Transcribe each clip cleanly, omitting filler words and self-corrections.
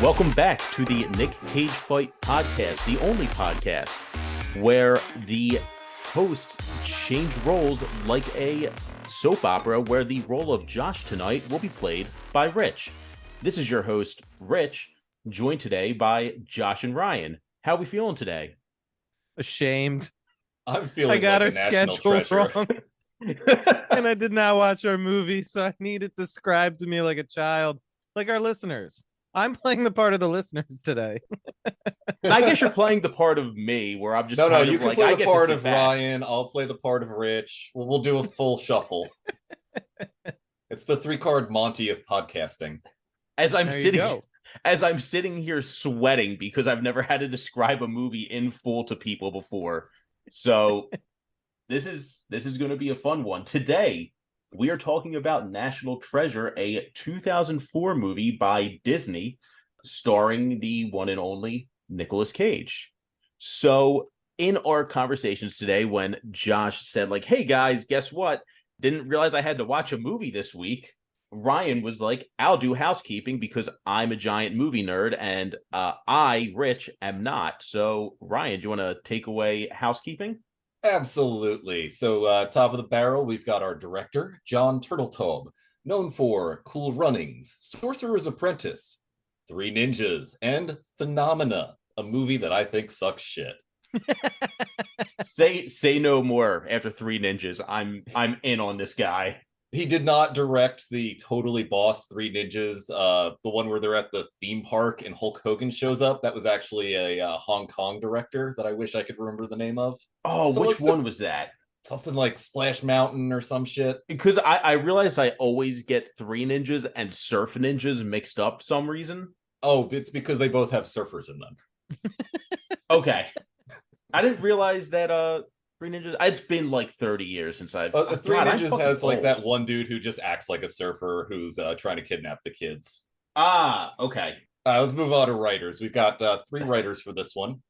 Welcome back to the Nick Cage Fight Podcast, the only podcast where the hosts change roles like a soap opera, where the role of Josh tonight will be played by Rich. This is your host, Rich, joined today by Josh and Ryan. How are we feeling today? Ashamed. I'm feeling I got like our a national schedule treasure. wrong. And I did not watch our movie, so I need it described to me like a child, like our listeners. I'm playing the part of the listeners today. I guess you're playing the part of me, where I'm just No, kind you of can like, play I the get part to of sit back. Ryan. I'll play the part of Rich. We'll do a full shuffle. It's the 3-card Monty of podcasting. As I'm There sitting here sweating because I've never had to describe a movie in full to people before. So this is going to be a fun one. Today, we are talking about National Treasure, a 2004 movie by Disney starring the one and only Nicolas Cage. So in our conversations today, when Josh said, like, hey guys, guess what? Didn't realize I had to watch a movie this week. Ryan was like, I'll do housekeeping because I'm a giant movie nerd and I, Rich, am not. So Ryan, do you want to take away housekeeping? Absolutely. So top of the barrel, we've got our director, John Turteltaub, known for Cool Runnings, Sorcerer's Apprentice, Three Ninjas, and Phenomena, a movie that I think sucks shit. Say no more. After Three Ninjas, I'm in on this guy. He did not direct the Totally Boss Three Ninjas, the one where they're at the theme park and Hulk Hogan shows up. That was actually a Hong Kong director that I wish I could remember the name of. Oh, so which one was that? Something like Splash Mountain or some shit. Because I realized I always get Three Ninjas and Surf Ninjas mixed up some reason. Oh, it's because they both have surfers in them. Okay. I didn't realize that Three Ninjas. It's been like 30 years since I've. Three Ninjas has old. like that one dude who just acts like a surfer who's trying to kidnap the kids. Okay. Let's move on to writers. We've got 3 writers for this one,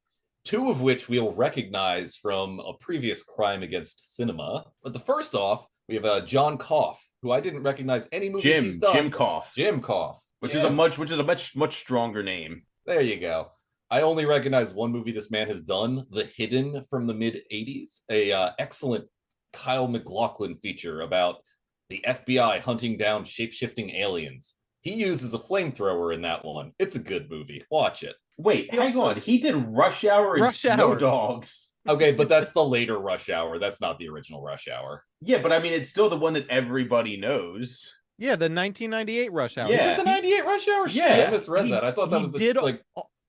2 of which we'll recognize from a previous Crime Against Cinema. But the first off, we have John Koff, who I didn't recognize any movies he's done. Jim Koff. Jim Koff, which is a much stronger name. There you go. I only recognize one movie this man has done, The Hidden, from the mid-'80s, a excellent Kyle MacLachlan feature about the FBI hunting down shape-shifting aliens. He uses a flamethrower in that one. It's a good movie. Watch it. Wait, hang on. He did Rush Hour and Snow Dogs. Okay, but that's the later Rush Hour. That's not the original Rush Hour. Yeah, but I mean, it's still the one that everybody knows. Yeah, the 1998 Rush Hour. Yeah. Is it the 98 Rush Hour? Yeah. Shit, I misread that. I thought that was the... did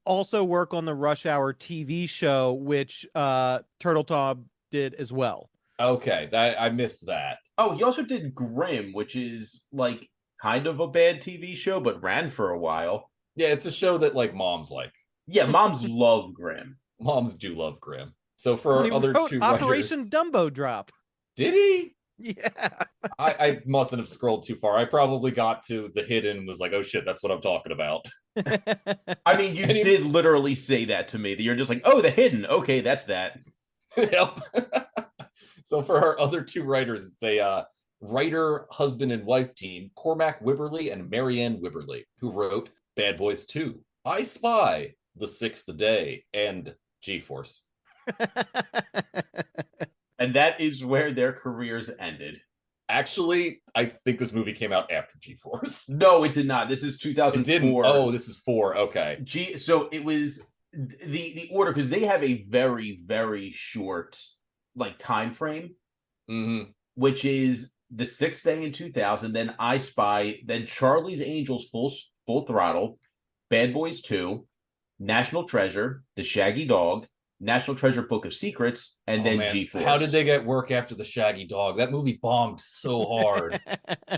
also work on the Rush Hour TV show, which Turteltaub did as well. Okay, I missed that. Oh, he also did Grimm, which is like kind of a bad TV show, but ran for a while. Yeah, it's a show that like moms like. Yeah, moms love Grimm. Moms do love Grimm. So for our other 2 Operation writers, Dumbo Drop. Did he? Yeah. I mustn't have scrolled too far. I probably got to The Hidden and was like, oh shit, that's what I'm talking about. I mean, you did literally say that to me. That you're just like, oh, The Hidden. Okay, that's that. Yep. So for our other 2 writers, it's a writer, husband, and wife team, Cormac Wibberley and Marianne Wibberley, who wrote Bad Boys 2, I Spy, The Sixth Day, and G-Force. And that is where their careers ended. Actually, I think this movie came out after G-Force. No, it did not. This is 2004. It didn't. Oh, this is 4. Okay. So it was the order, because they have a very, very short like time frame, which is The Sixth Day in 2000, then I Spy, then Charlie's Angels Full Throttle, Bad Boys 2, National Treasure, The Shaggy Dog, National Treasure Book of Secrets, and then G-Force. How did they get work after The Shaggy Dog? That movie bombed so hard.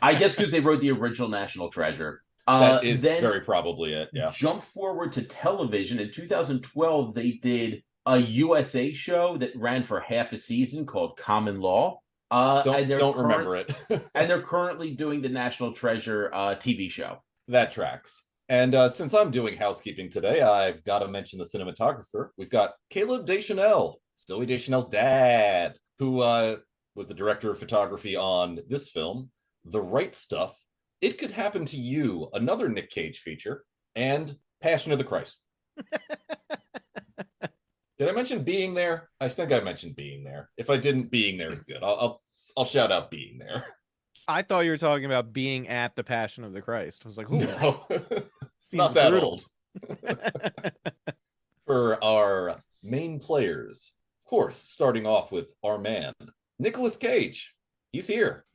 I guess because they wrote the original National Treasure. That is very probably it, yeah. Jump forward to television. In 2012, they did a USA show that ran for half a season called Common Law. Don't remember it. And they're currently doing the National Treasure TV show. That tracks. And since I'm doing housekeeping today, I've got to mention the cinematographer. We've got Caleb Deschanel, Zoe Deschanel's dad, who was the director of photography on this film, The Right Stuff, It Could Happen to You, another Nick Cage feature, and Passion of the Christ. Did I mention being there? I think I mentioned being there. If I didn't, being there is good. I'll shout out being there. I thought you were talking about being at the Passion of the Christ. I was like, ooh, No, seems not that brutal. old. For our main players, of course, starting off with our man, Nicolas Cage. He's here.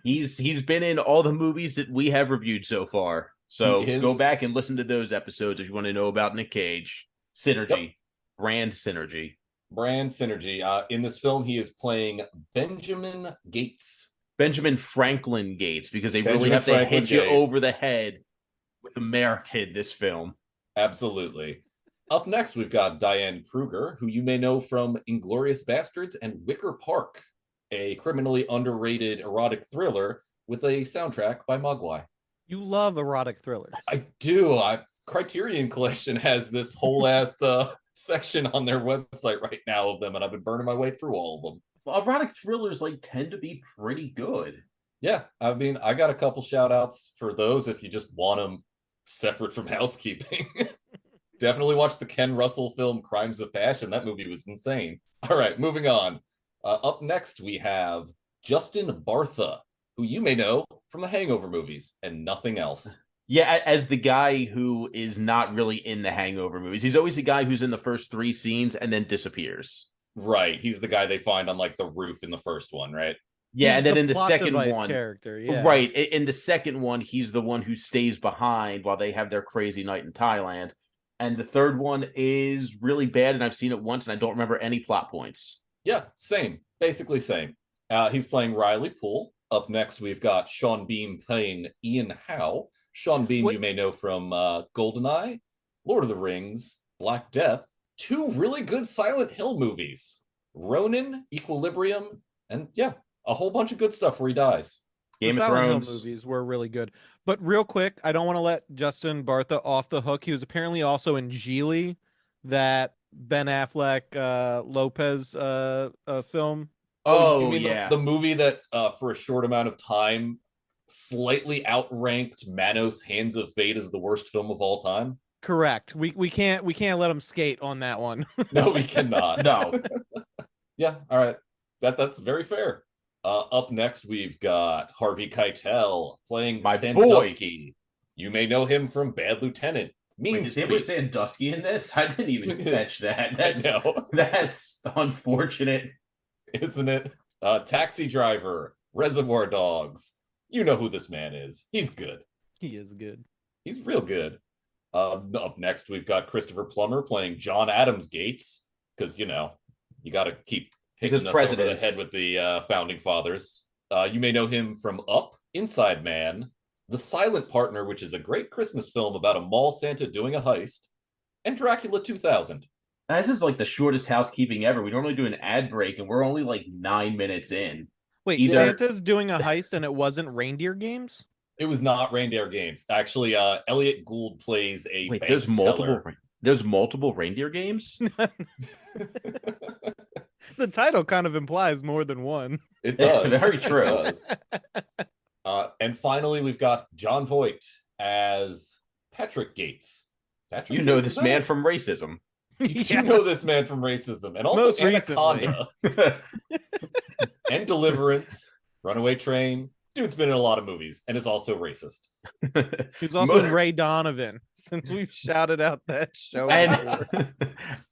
He's been in all the movies that we have reviewed so far. He So is. go back and listen to those episodes if you want to know about Nick Cage. Synergy. Yep. Brand synergy. Brand synergy. In this film, he is playing Benjamin Gates. Benjamin Franklin Gates, because they really Benjamin have to Franklin hit you Gates. over the head with America in this film. Absolutely. Up next, we've got Diane Kruger, who you may know from Inglourious Bastards and Wicker Park, a criminally underrated erotic thriller with a soundtrack by Mogwai. You love erotic thrillers. I do. Criterion Collection has this whole ass section on their website right now of them, and I've been burning my way through all of them. Well, erotic thrillers tend to be pretty good. Yeah, I mean, I got a couple shout outs for those if you just want them separate from housekeeping. Definitely watch the Ken Russell film Crimes of Passion. That movie was insane. All right, moving on. Up next, we have Justin Bartha, who you may know from the Hangover movies and nothing else. Yeah, as the guy who is not really in the Hangover movies. He's always the guy who's in the first 3 scenes and then disappears. Right. He's the guy they find on like the roof in the first one, right? Yeah, He's and then the in the plot second device one, character, yeah. right, in the second one, he's the one who stays behind while they have their crazy night in Thailand. And the third one is really bad, and I've seen it once, and I don't remember any plot points. Yeah, same. Basically same. He's playing Riley Poole. Up next, we've got Sean Bean playing Ian Howe. Sean Bean, you may know from GoldenEye, Lord of the Rings, Black Death, 2 really good Silent Hill movies, Ronin, Equilibrium, and yeah, a whole bunch of good stuff where he dies. Game The of Silent Hill Thrones. movies were really good. But real quick, I don't want to let Justin Bartha off the hook. He was apparently also in Geely, that Ben Affleck Lopez film. Oh, you mean yeah. the movie that for a short amount of time slightly outranked Manos Hands of Fate as the worst film of all time? Correct. We can't let him skate on that one. No, we cannot. No. Yeah, all right. That's very fair. Up next, we've got Harvey Keitel playing My Sandusky. You may know him from Bad Lieutenant, Mean Wait, did they put Streets. Sandusky in this? I didn't even catch that. No, That's unfortunate. isn't it? Taxi Driver, Reservoir Dogs. You know who this man is. He's good. He is good. He's real good. Up next, we've got Christopher Plummer playing John Adams Gates, because, you know, you got to keep hitting us over the head with the founding fathers. You may know him from Up, Inside Man, The Silent Partner, which is a great Christmas film about a mall Santa doing a heist, and Dracula 2000. This is like the shortest housekeeping ever. We normally do an ad break, and we're only like 9 minutes in. Wait, Either- Santa's doing a heist and it wasn't Reindeer Games? It was not Reindeer Games. Actually, Elliot Gould plays a Wait, bank there's multiple. teller. There's multiple reindeer games. The title kind of implies more than one. It does. Very true. It does. And finally, we've got John Voight as Patrick Gates. Patrick You know Gates this is man that? from Racism. You know this man from Racism, and also Most Anaconda and Deliverance, Runaway Train. Dude's been in a lot of movies and is also racist. He's also in Ray Donovan, since we've shouted out that show. and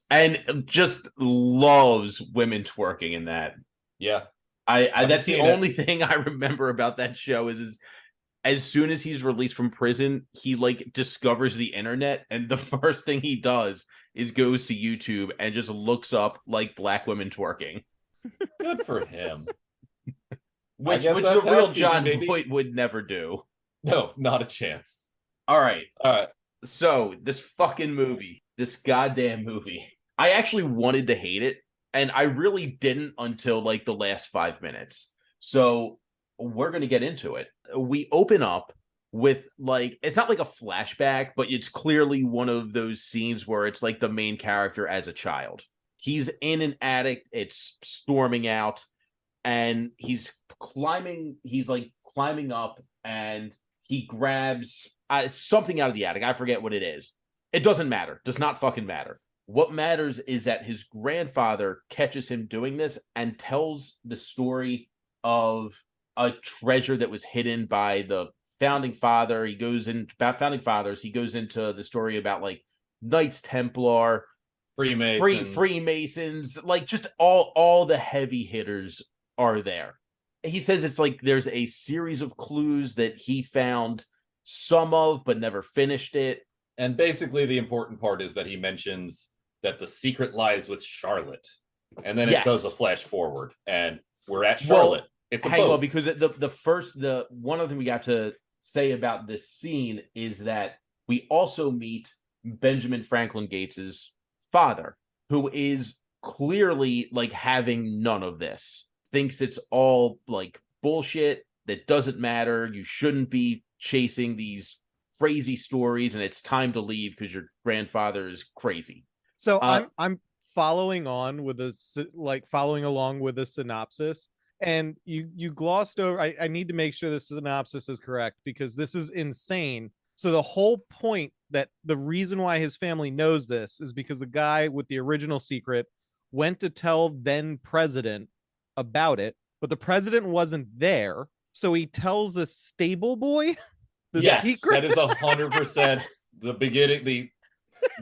and just loves women twerking in that. Yeah, I that's the seen it. only thing I remember about that show is as soon as he's released from prison, he like discovers the internet, and the first thing he does is goes to YouTube and just looks up like black women twerking. good for him. Which guess the that's real housekeeping, John baby. Voight would never do. No, not a chance. All right. All right. So this fucking movie, this goddamn movie, I actually wanted to hate it, and I really didn't until like the last 5 minutes. So we're gonna get into it. We open up with like, it's not like a flashback, but it's clearly one of those scenes where it's like the main character as a child. He's in an attic, it's storming out, and he's like climbing up, and he grabs something out of the attic. I forget what it is. It doesn't matter. Does not fucking matter. What matters is that his grandfather catches him doing this and tells the story of a treasure that was hidden by the founding father. He goes in about founding fathers. He goes into the story about like Knights Templar, Freemasons, like just all the heavy hitters are there. He says it's like there's a series of clues that he found some of but never finished it. And basically the important part is that he mentions that the secret lies with Charlotte. And then it does a flash forward and we're at Charlotte. It's a boat. Because the one other thing we got to say about this scene is that we also meet Benjamin Franklin Gates's father, who is clearly like having none of this, thinks it's all like bullshit that doesn't matter. You shouldn't be chasing these crazy stories, and it's time to leave because your grandfather is crazy. So I'm following along with the synopsis, and you glossed over. I need to make sure the synopsis is correct because this is insane. So the whole point that the reason why his family knows this is because the guy with the original secret went to tell then president about it, but the president wasn't there. So he tells a stable boy the secret. That is 100% the beginning, the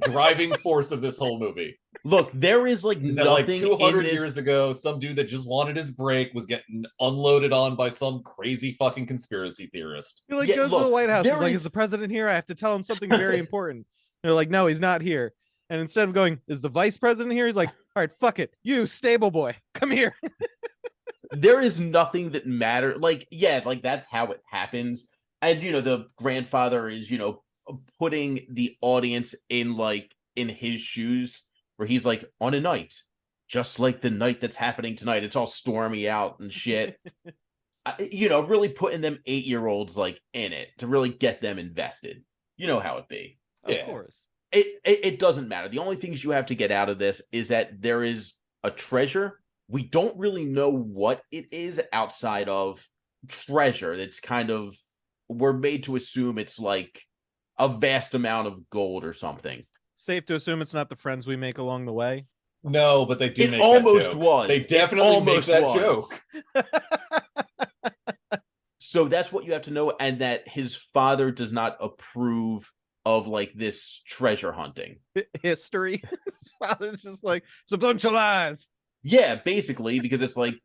driving force of this whole movie. Look, there is like nothing like 200 years ago, some dude that just wanted his break was getting unloaded on by some crazy fucking conspiracy theorist. He goes to the White House. He's like, is the president here? I have to tell him something very important. They're like, no, he's not here. And instead of going, is the vice president here? He's like, all right, fuck it. You stable boy, come here. There is nothing that matters. Like, that's how it happens. And, the grandfather is, putting the audience in his shoes, where he's like, on a night, just like the night that's happening tonight, it's all stormy out and shit. Really putting them 8-year-olds like in it to really get them invested. You know how it be. Of course. It doesn't matter. The only things you have to get out of this is that there is a treasure. We don't really know what it is outside of treasure. It's kind of, we're made to assume it's like a vast amount of gold or something. Safe to assume it's not the friends we make along the way. No, but they do it make almost that joke. Was. They definitely make that joke. So that's what you have to know, and that his father does not approve of like this treasure hunting. History. His father's just like, it's a bunch of lies. Yeah, basically, because it's like,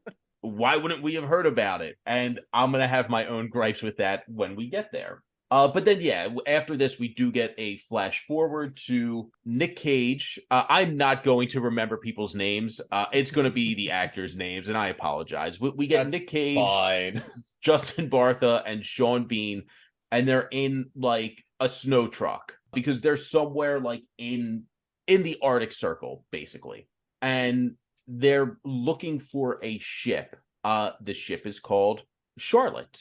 why wouldn't we have heard about it? And I'm going to have my own gripes with that when we get there. But then, after this, we do get a flash forward to Nick Cage. I'm not going to remember people's names. It's going to be the actors' names, and I apologize. We get Nick Cage, fine. Justin Bartha, and Sean Bean, and they're in like a snow truck because they're somewhere like in the Arctic Circle, basically. And they're looking for a ship. The ship is called Charlotte,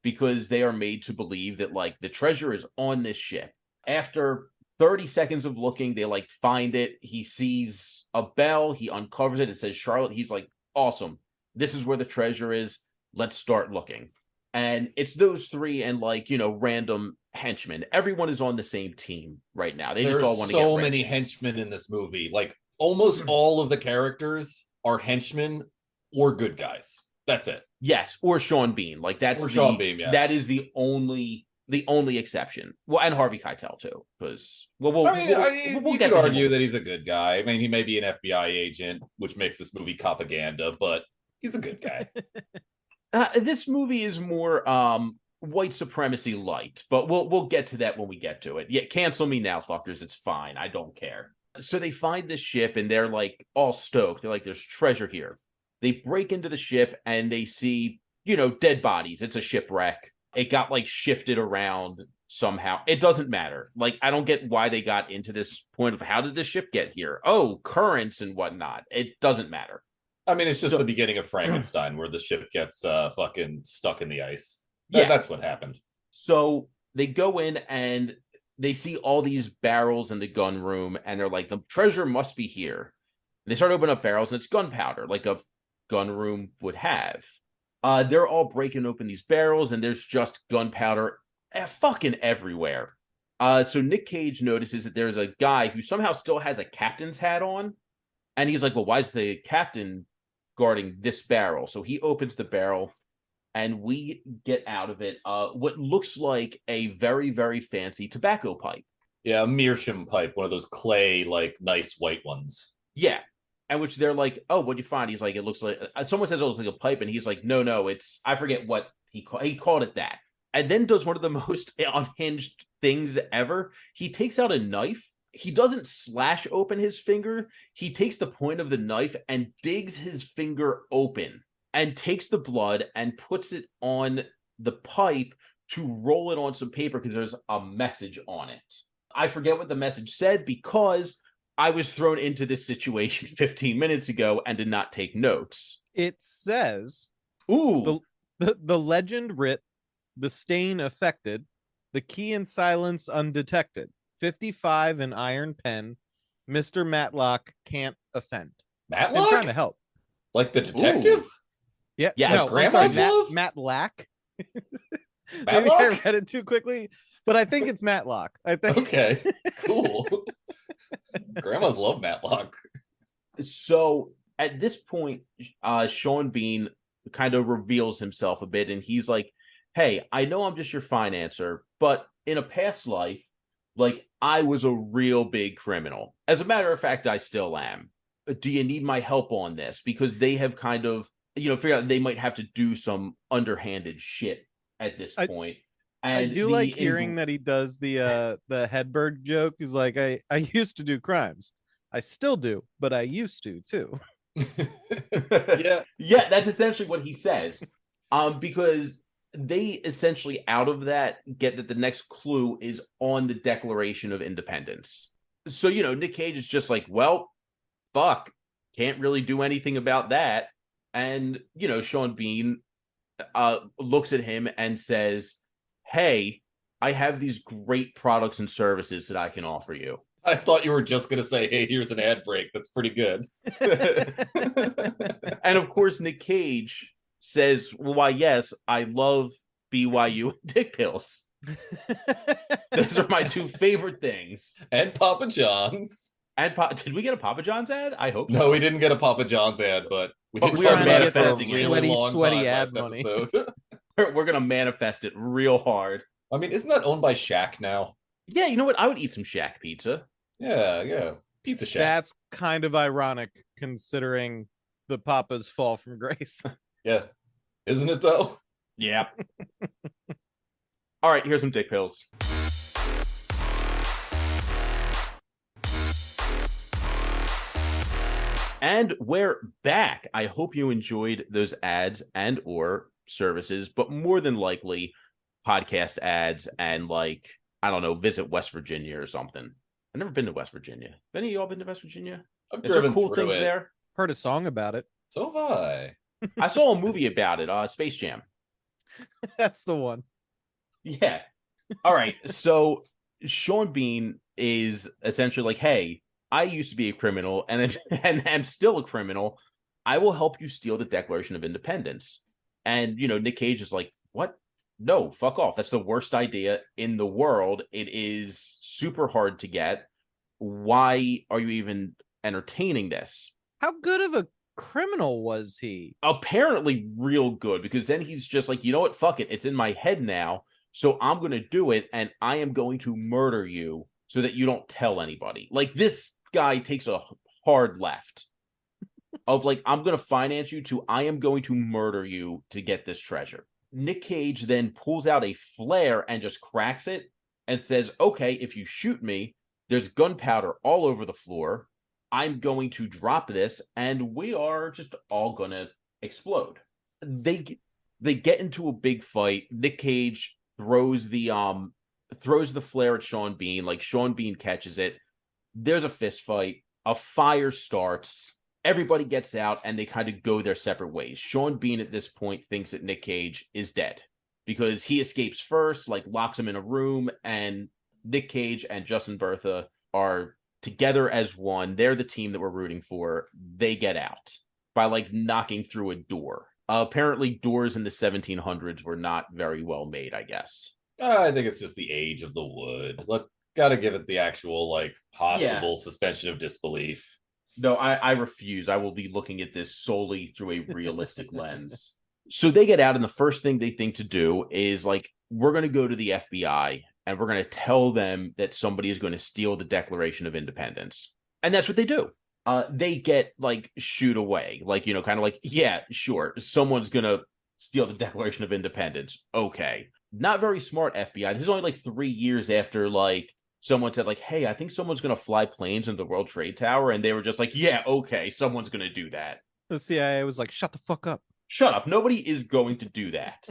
because they are made to believe that like the treasure is on this ship. After 30 seconds of looking, they like find it. He sees a bell. He uncovers it. It says Charlotte. He's like, awesome. This is where the treasure is. Let's start looking. And it's those three and like, random henchmen. Everyone is on the same team right now. They just all want to get rich. So many henchmen in this movie. Like almost all of the characters are henchmen or good guys. That's it. Yes, or Sean Bean. Like that's Sean Bean, yeah. That is the only exception. Well, and Harvey Keitel too, because we'll you could argue that he's a good guy. I mean, he may be an FBI agent, which makes this movie propaganda, but he's a good guy. This movie is more white supremacy light, but we'll get to that when we get to it. Yeah, cancel me now, fuckers. It's fine. I don't care. So they find this ship and they're like all stoked. They're like, there's treasure here. They break into the ship and they see, dead bodies. It's a shipwreck. It got like shifted around somehow. It doesn't matter. Like, I don't get why they got into this point of how did the ship get here? Oh, currents and whatnot. It doesn't matter. I mean, it's just the beginning of Frankenstein where the ship gets fucking stuck in the ice. That's what happened. So they go in and they see all these barrels in the gun room and they're like, the treasure must be here. And they start opening up barrels and it's gunpowder, like a gun room would have. They're all breaking open these barrels and there's just gunpowder fucking everywhere. So Nick Cage notices that there's a guy who somehow still has a captain's hat on, and he's like, well, why is the captain guarding this barrel? So he opens the barrel, and we get out of it what looks like a very, very fancy tobacco pipe. Yeah, a meerschaum pipe, one of those clay, like, nice white ones. Yeah. And which they're like, oh, what'd you find? He's like, it looks like, someone says it looks like a pipe, and he's like, no, it's, I forget what he called it that. And then does one of the most unhinged things ever. He takes out a knife. He doesn't slash open his finger. He takes the point of the knife and digs his finger open and takes the blood and puts it on the pipe to roll it on some paper because there's a message on it. I forget what the message said because I was thrown into this situation 15 minutes ago and did not take notes. It says, ooh, the legend writ, the stain affected, the key in silence undetected, 55 in iron pen, Mr. Matlock can't offend. Matlock? I'm trying to help. Like the detective? Ooh. Yeah. Yes. No, I'm Grandma's sorry, love? Matlock. Maybe Matlock? I read it too quickly, but I think it's Matlock. I think. Okay, cool. Grandmas love Matlock. So at this point, Sean Bean kind of reveals himself a bit, and he's like, hey, I know I'm just your financer, but in a past life, like, I was a real big criminal. As a matter of fact, I still am. Do you need my help on this? Because they have kind of, figured out they might have to do some underhanded shit at this point. And I do like hearing that he does the Hedberg joke. He's like, I used to do crimes. I still do, but I used to too. Yeah, that's essentially what he says. Because they essentially out of that get that the next clue is on the Declaration of Independence. So, Nick Cage is just like, well, fuck, can't really do anything about that. And, Sean Bean looks at him and says, hey, I have these great products and services that I can offer you. I thought you were just going to say, hey, here's an ad break. That's pretty good. And of course, Nick Cage says, well, why, yes, I love BYU and dick pills. Those are my two favorite things. And Papa John's. And did we get a Papa John's ad? I hope so. No, we didn't get a Papa John's ad, but we But did we are talk about it for a manifesting it. really long Sweaty time ad last money. episode. We're going to manifest it real hard. I mean, isn't that owned by Shaq now? Yeah, you know what? I would eat some Shack pizza. Yeah. Pizza Shack. That's kind of ironic considering the Papas fall from grace. Yeah. Isn't it, though? Yeah. All right, here's some dick pills. And we're back. I hope you enjoyed those ads and or services, but more than likely podcast ads and, like, I don't know, visit West Virginia or something. I've never been to West Virginia. Have any of y'all been to West Virginia? I've Is there driven cool through things it. there? Heard a song about it. So have I. I saw a movie about it, Space Jam. That's the one. Yeah. All right. So Sean Bean is essentially like, hey, I used to be a criminal and I'm still a criminal. I will help you steal the Declaration of Independence. And, Nick Cage is like, what? No, fuck off. That's the worst idea in the world. It is super hard to get. Why are you even entertaining this? How good of a criminal was he? Apparently real good, because then he's just like, you know what? Fuck it. It's in my head now. So I'm going to do it, and I am going to murder you so that you don't tell anybody. Like, this guy takes a hard left of like, I'm going to finance you to, I am going to murder you to get this treasure. Nick Cage then pulls out a flare and just cracks it and says, okay, if you shoot me, there's gunpowder all over the floor. I'm going to drop this and we are just all going to explode. They get into a big fight. Nick Cage throws the flare at Sean Bean. Like, Sean Bean catches it. There's a fist fight. A fire starts. Everybody gets out and they kind of go their separate ways. Sean Bean at this point thinks that Nick Cage is dead because he escapes first, like locks him in a room, and Nick Cage and Justin Bertha are together as one. They're the team that we're rooting for. They get out by like knocking through a door. Apparently doors in the 1700s were not very well made, I guess. I think it's just the age of the wood. Gotta give it the actual like Yeah. possible suspension of disbelief. No, I refuse. I will be looking at this solely through a realistic lens. So they get out, and the first thing they think to do is like, we're going to go to the FBI and we're going to tell them that somebody is going to steal the Declaration of Independence. And that's what they do. They get like shooed away, like, kind of like, yeah, sure, someone's going to steal the Declaration of Independence. Okay. Not very smart, FBI. This is only like 3 years after like someone said like, hey, I think someone's going to fly planes into the World Trade Tower. And they were just like, yeah, okay, someone's going to do that. The CIA was like, shut the fuck up. Shut up. Nobody is going to do that.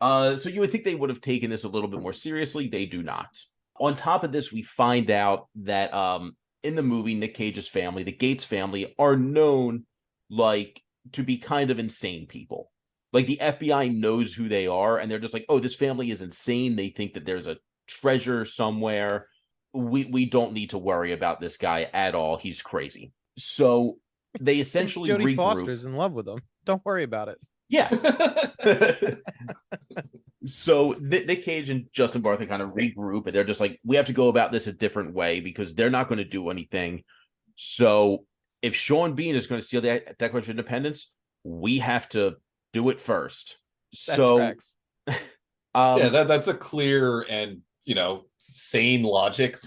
So you would think they would have taken this a little bit more seriously. They do not. On top of this, we find out that in the movie, Nick Cage's family, the Gates family, are known like to be kind of insane people. Like the FBI knows who they are, and they're just like, oh, this family is insane. They think that there's a treasure somewhere. We don't need to worry about this guy at all. He's crazy. So they essentially Jodie regroup. Foster's in love with him. Don't worry about it. Yeah. So Nick Cage and Justin Bartha kind of regroup, and they're just like, we have to go about this a different way because they're not going to do anything. So if Sean Bean is going to steal the Declaration of Independence, we have to do it first. Tracks. Yeah, that's a clear and sane logic.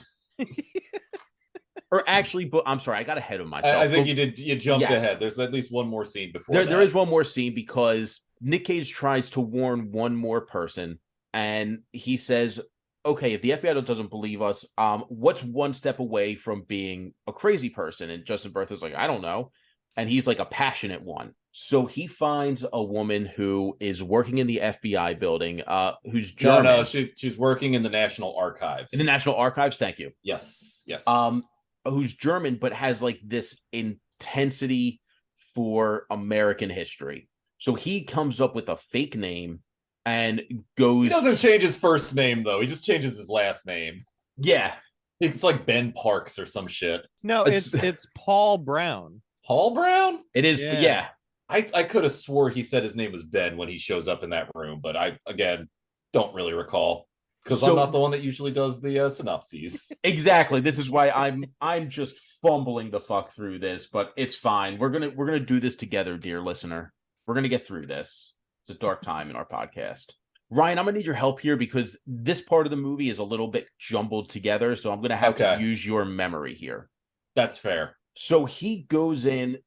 Or actually, but I'm sorry, I got ahead of myself. I think you did. You jumped Yes. ahead. There's at least one more scene before there is one more scene because Nick Cage tries to warn one more person, and he says, okay, if the FBI doesn't believe us, what's one step away from being a crazy person? And Justin Bartha's like, I don't know. And he's like a passionate one. So he finds a woman who is working in the FBI building, who's German. No, she's working in the National Archives. In the National Archives, thank you. Yes. Who's German, but has like this intensity for American history. So he comes up with a fake name and goes. He doesn't change his first name though. He just changes his last name. Yeah, it's like Ben Parks or some shit. No, it's Paul Brown. Paul Brown? It is. Yeah. I could have swore he said his name was Ben when he shows up in that room, but I again don't really recall. Because I'm not the one that usually does the synopses. Exactly. This is why I'm just fumbling the fuck through this, but it's fine. We're gonna do this together, dear listener. We're gonna get through this. It's a dark time in our podcast. Ryan, I'm gonna need your help here because this part of the movie is a little bit jumbled together, so I'm gonna have to use your memory here. That's fair. So he goes in,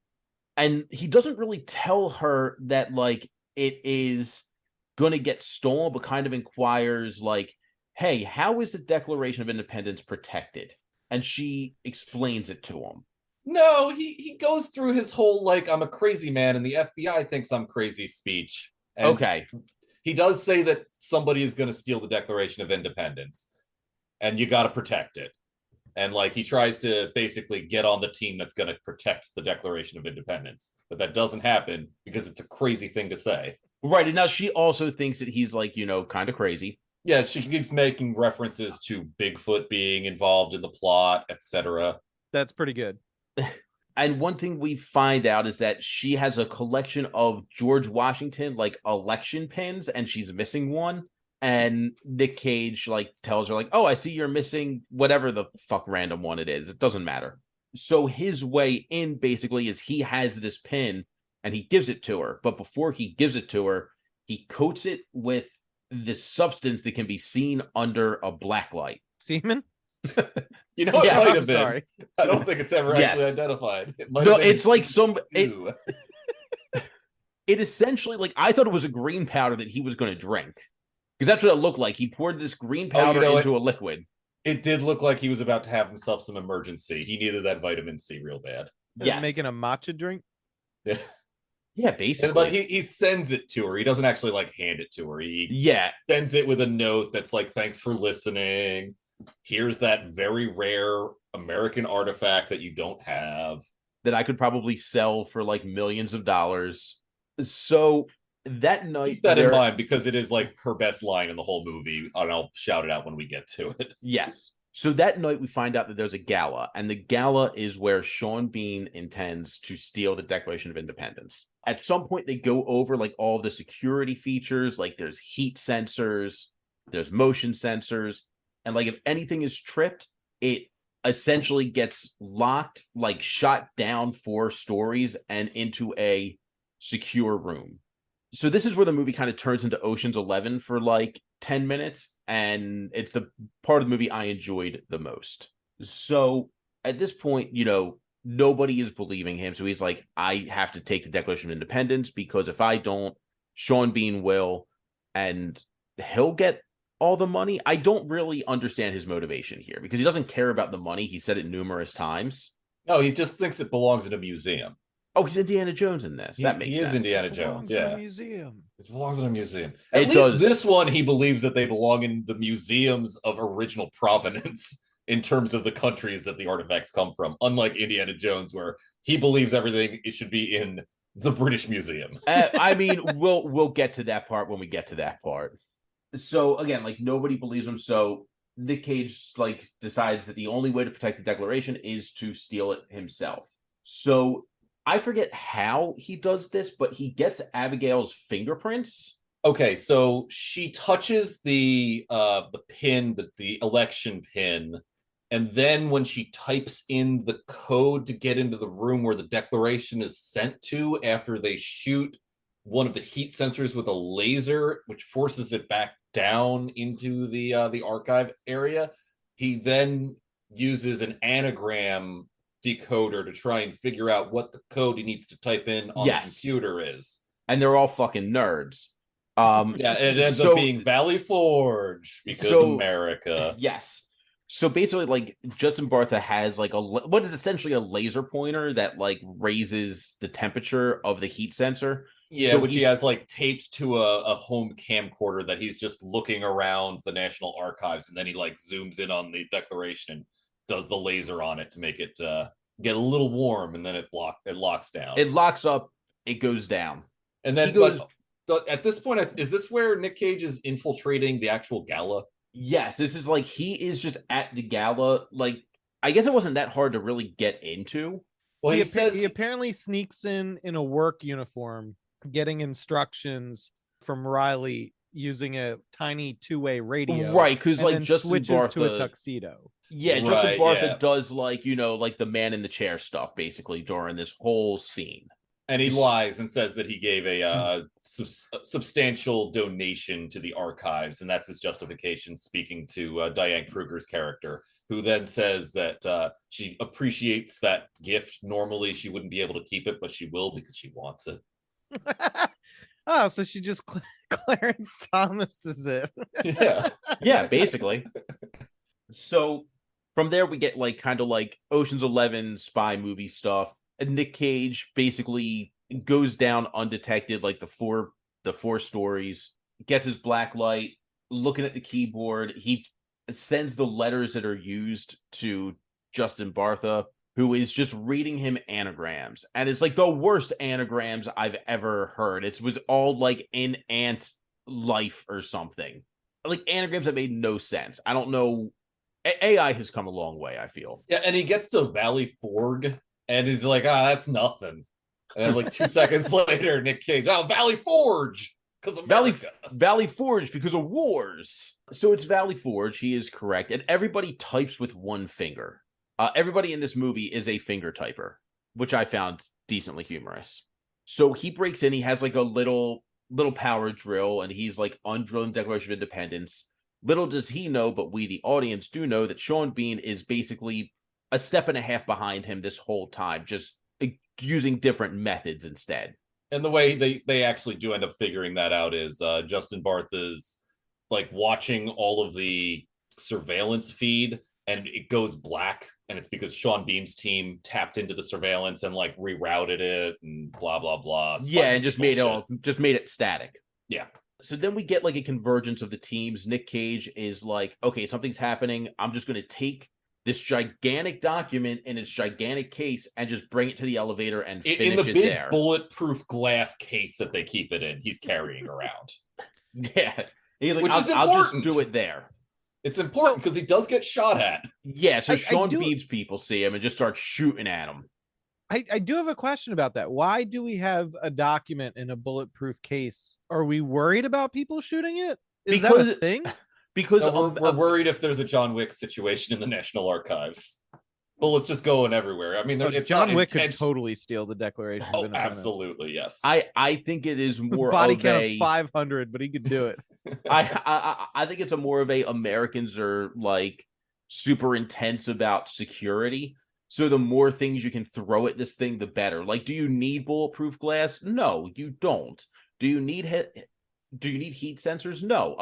and he doesn't really tell her that like it is gonna get stolen, but kind of inquires like, hey, how is the Declaration of Independence protected? And she explains it to him. No, he goes through his whole, like, I'm a crazy man and the FBI thinks I'm crazy speech. And okay. He does say that somebody is going to steal the Declaration of Independence and you got to protect it. And, like, he tries to basically get on the team that's going to protect the Declaration of Independence. But that doesn't happen because it's a crazy thing to say. Right. And now she also thinks that he's, like, kind of crazy. Yeah, she keeps making references to Bigfoot being involved in the plot, etc. That's pretty good. And one thing we find out is that she has a collection of George Washington, like, election pins, and she's missing one. And Nick Cage, like, tells her, like, oh, I see you're missing whatever the fuck random one it is. It doesn't matter. So his way in, basically, is he has this pin, and he gives it to her. But before he gives it to her, he coats it with this substance that can be seen under a black light. Semen? It might have been. Sorry. I don't think it's ever actually identified. It's like it essentially, like, I thought it was a green powder that he was going to drink. Because that's what it looked like. He poured this green powder into a liquid. It did look like he was about to have himself some emergency. He needed that vitamin C real bad. Yes. Making a matcha drink? Yeah. Yeah, basically. But he sends it to her. He doesn't actually, like, hand it to her. He sends it with a note that's like, thanks for listening. Here's that very rare American artifact that you don't have. That I could probably sell for, like, millions of dollars. So that night... Keep that in mind, because it is, like, her best line in the whole movie, and I'll shout it out when we get to it. Yes. So that night we find out that there's a gala, and the gala is where Sean Bean intends to steal the Declaration of Independence. At some point, they go over, like, all the security features, like there's heat sensors, there's motion sensors, and like if anything is tripped, it essentially gets locked, like shot down 4 stories and into a secure room. So this is where the movie kind of turns into Ocean's 11 for like 10 minutes, and it's the part of the movie I enjoyed the most. So at this point, nobody is believing him. So he's like, I have to take the Declaration of Independence, because if I don't, Sean Bean will, and he'll get all the money. I don't really understand his motivation here, because he doesn't care about the money. He said it numerous times. No, he just thinks it belongs in a museum. Oh, he's Indiana Jones in this. That makes he sense. Is Indiana Jones. Yeah, in a museum. It belongs in a museum. At It least does. This one, he believes that they belong in the museums of original provenance in terms of the countries that the artifacts come from. Unlike Indiana Jones, where he believes everything it should be in the British Museum. I mean, we'll get to that part when we get to that part. So again, like nobody believes him. So Nick Cage like decides that the only way to protect the Declaration is to steal it himself. So I forget how he does this, but he gets Abigail's fingerprints. Okay, so she touches the pin, the election pin, and then when she types in the code to get into the room where the Declaration is sent to, after they shoot one of the heat sensors with a laser, which forces it back down into the archive area, he then uses an anagram decoder to try and figure out what the code he needs to type in on the computer is. And they're all fucking nerds. Yeah, it ends up being Valley Forge because America. Yes. So basically, like Justin Bartha has like what is essentially a laser pointer that like raises the temperature of the heat sensor. Yeah, so which he has like taped to a home camcorder that he's just looking around the National Archives, and then he like zooms in on the Declaration and does the laser on it to make it get a little warm, and then it locks down. It locks up, it goes down. And then but at this point, is this where Nick Cage is infiltrating the actual gala? Yes, this is like he is just at the gala. Like, I guess it wasn't that hard to really get into. Well, he apparently sneaks in a work uniform, getting instructions from Riley using a tiny 2-way radio. Right, because like Justin switches Bartha, to a tuxedo. Yeah, Justin Bartha does like, like the man in the chair stuff basically during this whole scene. And he lies and says that he gave a substantial donation to the archives, and that's his justification, speaking to Diane Kruger's character, who then says that she appreciates that gift. Normally, she wouldn't be able to keep it, but she will because she wants it. Oh, so she just Clarence Thomas's it. Yeah, basically. So from there, we get like kind of like Ocean's 11 spy movie stuff. And Nick Cage basically goes down undetected, like the four stories, gets his black light, looking at the keyboard. He sends the letters that are used to Justin Bartha, who is just reading him anagrams. And it's like the worst anagrams I've ever heard. It was all like in ant life or something. Like anagrams that made no sense. I don't know. AI has come a long way, I feel. Yeah, and he gets to Valley Forge. And he's like, that's nothing. And then like 2 seconds later, Nick Cage, Valley Forge, because of Valley Forge because of wars. So it's Valley Forge. He is correct. And everybody types with one finger. Everybody in this movie is a finger typer, which I found decently humorous. So he breaks in. He has like a little power drill, and he's like undrilling the Declaration of Independence. Little does he know, but we, the audience, do know that Sean Bean is basically a step and a half behind him this whole time, just using different methods instead. And the way they actually do end up figuring that out is Justin Bartha's like watching all of the surveillance feed, and it goes black, and it's because Sean Bean's team tapped into the surveillance and like rerouted it and blah blah blah. Yeah, and just made it static. Yeah. So then we get like a convergence of the teams. Nick Cage is like, okay, something's happening. I'm just going to take this gigantic document in its gigantic case and just bring it to the elevator and finish in the it big there. Bulletproof glass case that they keep it in. He's carrying around. Yeah, he's like, which is I'll just do it there. It's important because he does get shot at. Yeah, so Sean Bean's people see him and just start shooting at him. I do have a question about that. Why do we have a document in a bulletproof case? Are we worried about people shooting it? Is that a thing? because No, we're worried if there's a John Wick situation in the National Archives. Bullets just going everywhere. I mean, it's John not Wick could intention- totally steal the Declaration of Oh, Independence. absolutely, yes. I think it is more Body of count a of 500, but he could do it. I think it's a more of a Americans are like super intense about security. So the more things you can throw at this thing, the better. Like, do you need bulletproof glass? No, you don't. Do you need heat sensors? No.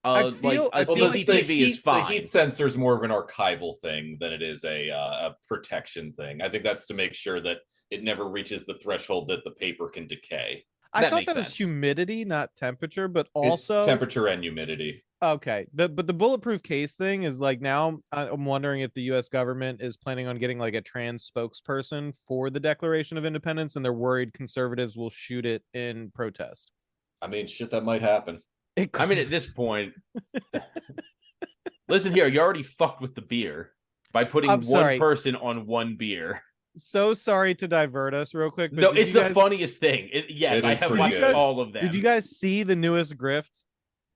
I feel a like CCTV is fine. The heat sensor is more of an archival thing than it is a protection thing. I think that's to make sure that it never reaches the threshold that the paper can decay. I thought makes that was sense. humidity, not temperature, but also It's temperature and humidity. okay. But the bulletproof case thing is like now I'm wondering if the US government is planning on getting like a trans spokesperson for the Declaration of Independence, and they're worried conservatives will shoot it in protest. I mean, shit, that might happen. I mean, at this point, listen here, you already fucked with the beer by putting one person on one beer. So sorry to divert us real quick. But no, it's the funniest thing. Yes, I have watched all of them. Did you guys see the newest grift?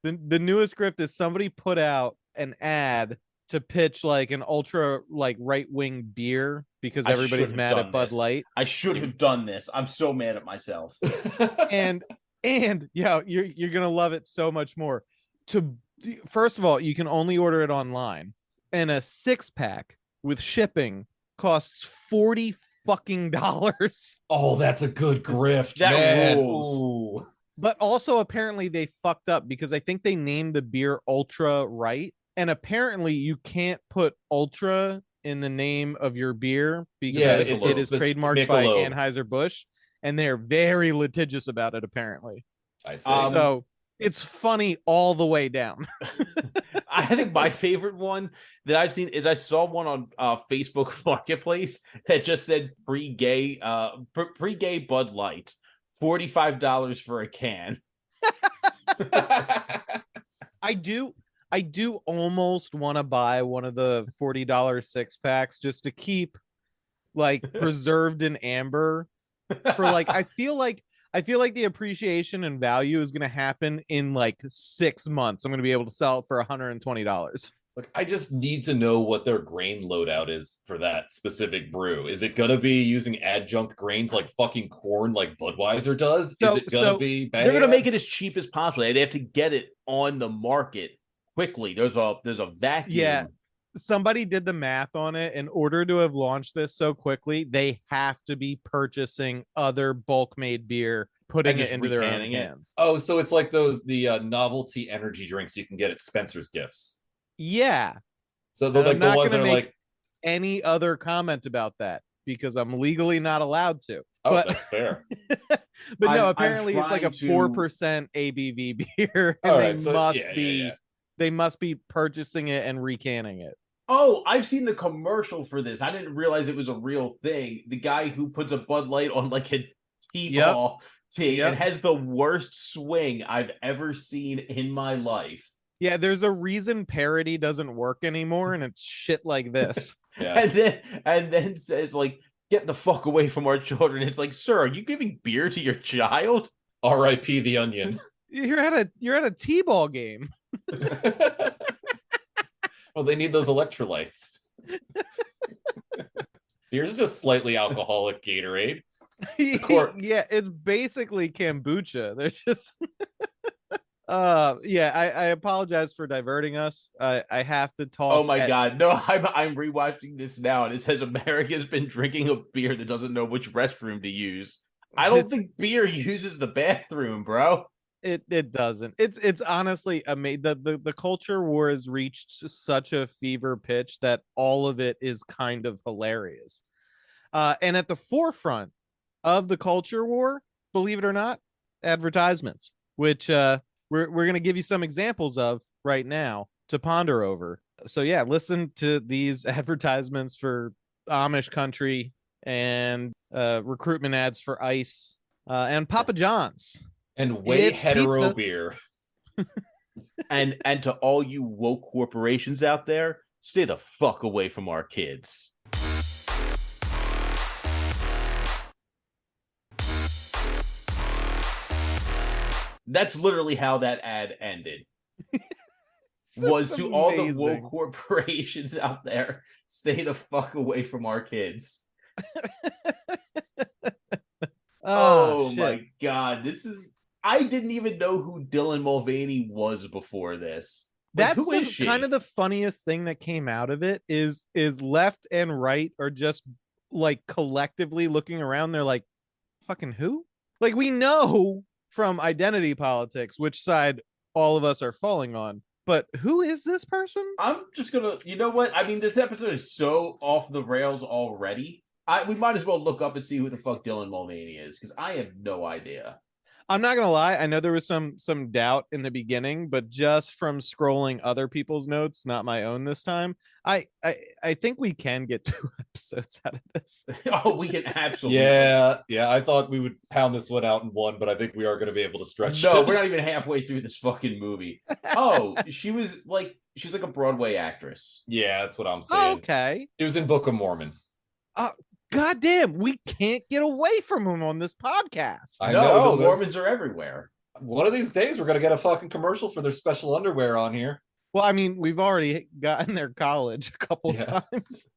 The newest grift is somebody put out an ad to pitch like an ultra like right-wing beer because everybody's mad at Bud Light. I should have done this. I'm so mad at myself. and yeah, you're gonna love it so much more. First of all, you can only order it online, and a 6-pack with shipping costs $40 fucking. Oh, that's a good grift. That rules. But also apparently they fucked up because I think they named the beer Ultra right, and apparently you can't put Ultra in the name of your beer because it is trademarked by Anheuser-Busch, and they're very litigious about it apparently. I see. So it's funny all the way down. I think my favorite one that I've seen is I saw one on Facebook Marketplace that just said pre-gay Bud Light, $45 for a can. I do almost want to buy one of the $40 6-packs just to keep like preserved in amber for like I feel like the appreciation and value is going to happen in like 6 months. I'm going to be able to sell it for $120. Look, I just need to know what their grain loadout is for that specific brew. Is it going to be using adjunct grains like fucking corn like Budweiser does? Is it going to be bad? They're going to make it as cheap as possible. They have to get it on the market quickly. There's a vacuum. Yeah. Somebody did the math on it. In order to have launched this so quickly, they have to be purchasing other bulk made beer, putting it into their own cans. Oh, so it's like the novelty energy drinks you can get at Spencer's Gifts. Yeah. So they're like the ones that are like any other comment about that because I'm legally not allowed to. Oh, but that's fair. But no, apparently it's like a 4% ABV beer, and they must be purchasing it and recanning it. Oh, I've seen the commercial for this. I didn't realize it was a real thing. The guy who puts a Bud Light on like a T-ball tee and has the worst swing I've ever seen in my life. Yeah, there's a reason parody doesn't work anymore, and it's shit like this. And then says like, "Get the fuck away from our children." It's like, sir, are you giving beer to your child? R.I.P. the Onion. You're at a T-ball game. Well, they need those electrolytes. Beer's just slightly alcoholic Gatorade. Yeah, it's basically kombucha. They're just I apologize for diverting us. I have to talk. Oh my god. No, I'm rewatching this now and it says America's been drinking a beer that doesn't know which restroom to use. I don't think beer uses the bathroom, bro. It doesn't. It's honestly amazing. The culture war has reached such a fever pitch that all of it is kind of hilarious. And at the forefront of the culture war, believe it or not, advertisements, which we're going to give you some examples of right now to ponder over. So yeah, listen to these advertisements for Amish country and recruitment ads for ICE and Papa John's. And way hetero pizza. Beer. and to all you woke corporations out there, stay the fuck away from our kids. That's literally how that ad ended. was to all the woke amazing. corporations out there, stay the fuck away from our kids. Oh Shit. my god, I didn't even know who Dylan Mulvaney was before this. Like, That's who is the she? kind of the funniest thing that came out of it is left and right are just like collectively looking around. They're like, fucking who? Like, we know from identity politics which side all of us are falling on, but who is this person? I'm just gonna, you know what? I mean, this episode is so off the rails already. We might as well look up and see who the fuck Dylan Mulvaney is, because I have no idea. I'm not gonna lie, I know there was some doubt in the beginning, but just from scrolling other people's notes, not my own this time, I think we can get 2 episodes out of this. Oh, we can absolutely. Yeah, I thought we would pound this one out in one, but I think we are going to be able to stretch. No, it. we're not even halfway through this fucking movie. Oh, she's like a Broadway actress. Yeah, that's what I'm saying. Okay. She was in Book of Mormon. God damn, we can't get away from him on this podcast. I No, know, the Mormons are everywhere. One of these days, we're going to get a fucking commercial for their special underwear on here. Well, I mean, we've already gotten their college a couple times.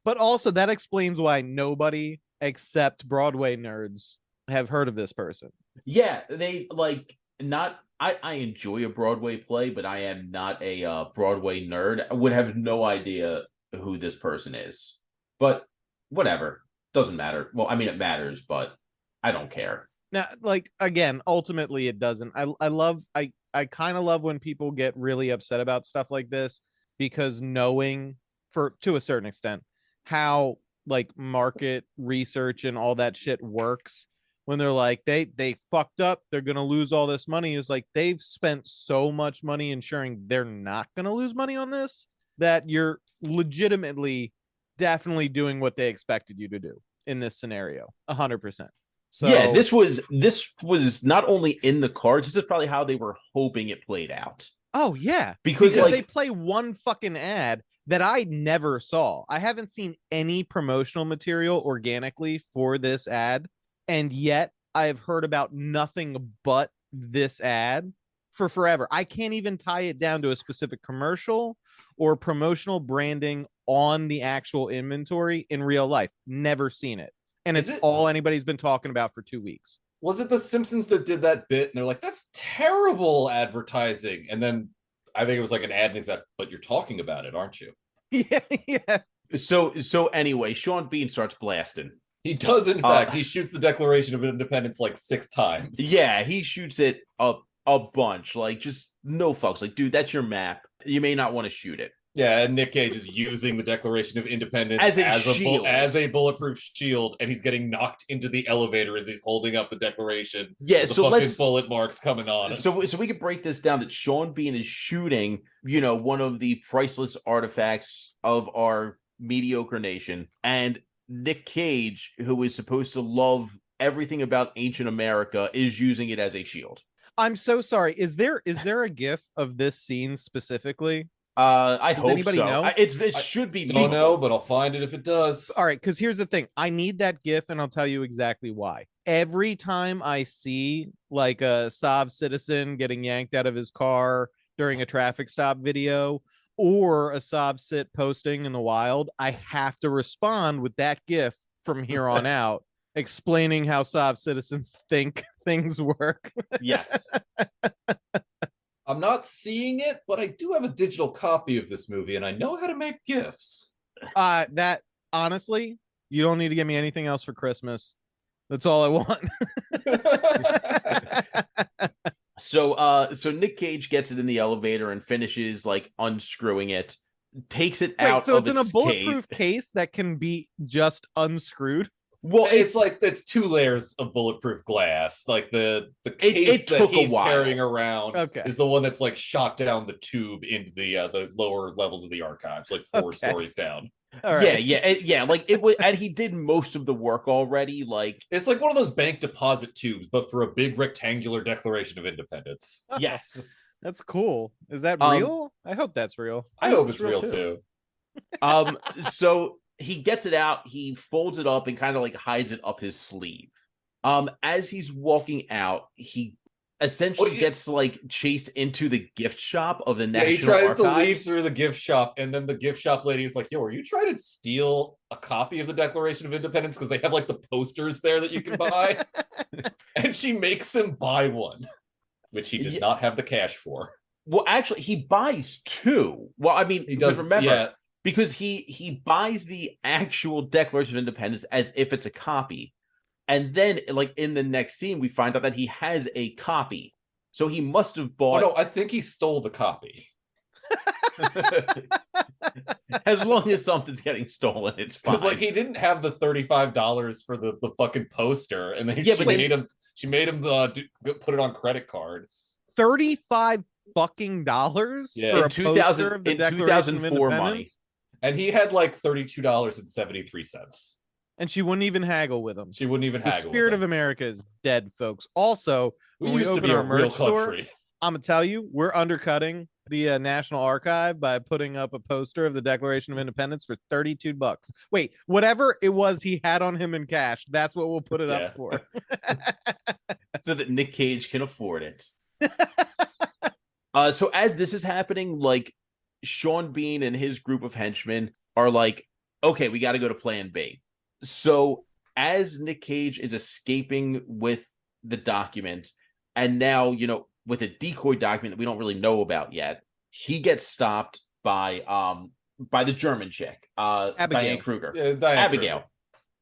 But also, that explains why nobody except Broadway nerds have heard of this person. Yeah, they like not. I enjoy a Broadway play, but I am not a Broadway nerd. I would have no idea who this person is. But whatever, doesn't matter. Well, I mean, it matters, but I don't care. Now, like, again, ultimately, it doesn't. I kind of love when people get really upset about stuff like this, because knowing, for to a certain extent, how like market research and all that shit works, when they're like they fucked up, they're gonna lose all this money, is like they've spent so much money ensuring they're not gonna lose money on this, that you're legitimately definitely doing what they expected you to do in this scenario 100%. So yeah, this was not only in the cards, this is probably how they were hoping it played out. Oh yeah, because like, they play one fucking ad that I never saw. I haven't seen any promotional material organically for this ad, and yet I've heard about nothing but this ad for forever. I can't even tie it down to a specific commercial or promotional branding on the actual inventory in real life. Never seen it. And it's all anybody's been talking about for 2 weeks. Was it The Simpsons that did that bit? And they're like, that's terrible advertising. And then I think it was like an ad, and he's like, but you're talking about it, aren't you? Yeah. So anyway, Sean Bean starts blasting. He does, in fact. He shoots the Declaration of Independence like 6 times. Yeah, he shoots it a bunch. Like, just no fucks. Like, dude, that's your map. You may not want to shoot it. Yeah, and Nick Cage is using the Declaration of Independence as a bulletproof shield, and he's getting knocked into the elevator as he's holding up the Declaration. Yeah, the so fucking bullet marks coming on. So we can break this down that Sean Bean is shooting, one of the priceless artifacts of our mediocre nation, and Nick Cage, who is supposed to love everything about ancient America, is using it as a shield. I'm so sorry. Is there a GIF of this scene specifically? I hope anybody so. know? It should be. Don't know, but I'll find it if it does. All right, because here's the thing. I need that GIF, and I'll tell you exactly why. Every time I see like a Sav citizen getting yanked out of his car during a traffic stop video, or a Sav sit posting in the wild, I have to respond with that GIF from here on out, explaining how Sav citizens think things work. Yes. I'm not seeing it, but I do have a digital copy of this movie, and I know how to make GIFs. That honestly, you don't need to give me anything else for Christmas. That's all I want. So Nick Cage gets it in the elevator and finishes like unscrewing it, takes it out. So it's in a bulletproof case that can be just unscrewed. Well, it's 2 layers of bulletproof glass. Like the case that he's carrying around is the one that's like shot down the tube into the lower levels of the archives, like 4 stories down. All right. Yeah. Like it was, and he did most of the work already. Like, it's like one of those bank deposit tubes, but for a big rectangular Declaration of Independence. Yes, that's cool. Is that real? I hope that's real. I hope it's real too. So he gets it out, he folds it up and kind of like hides it up his sleeve. As he's walking out, essentially Well, gets like chased into the gift shop of the Yeah, he National tries to leave Archives. through the gift shop, and then the gift shop lady is like, "Yo, are you trying to steal a copy of the Declaration of Independence? Because they have like the posters there that you can buy." And she makes him buy one, which he did Yeah, not have the cash for. well, actually, he buys two. Well, I mean, He because does, remember, yeah. because he buys the actual Declaration of Independence as if it's a copy, and then like in the next scene, we find out that he has a copy. So he must have Oh bought. no, I think he stole the copy. As long as something's getting stolen, it's fine. Because like he didn't have the $35 for the fucking poster, and then Yeah, she but made him put it on credit card. 35 fucking dollars Yeah. for in a 2000 poster of the in Declaration of 2004 money. Independence, And he had like $32.73. and she wouldn't even haggle with him. She wouldn't even The haggle. spirit with of him. America is dead, folks. Also, We when we used to open be our a real merch store, country. I'm gonna tell you, we're undercutting the National Archive by putting up a poster of the Declaration of Independence for $32. Wait, whatever it was he had on him in cash, that's what we'll put it Yeah. up for. So that Nick Cage can afford it. So as this is happening, like Sean Bean and his group of henchmen are like, okay, we got to go to plan B. So as Nick Cage is escaping with the document, and now, with a decoy document that we don't really know about yet, he gets stopped by the German chick, Diane Kruger. Yeah, Diane Abigail. Kruger.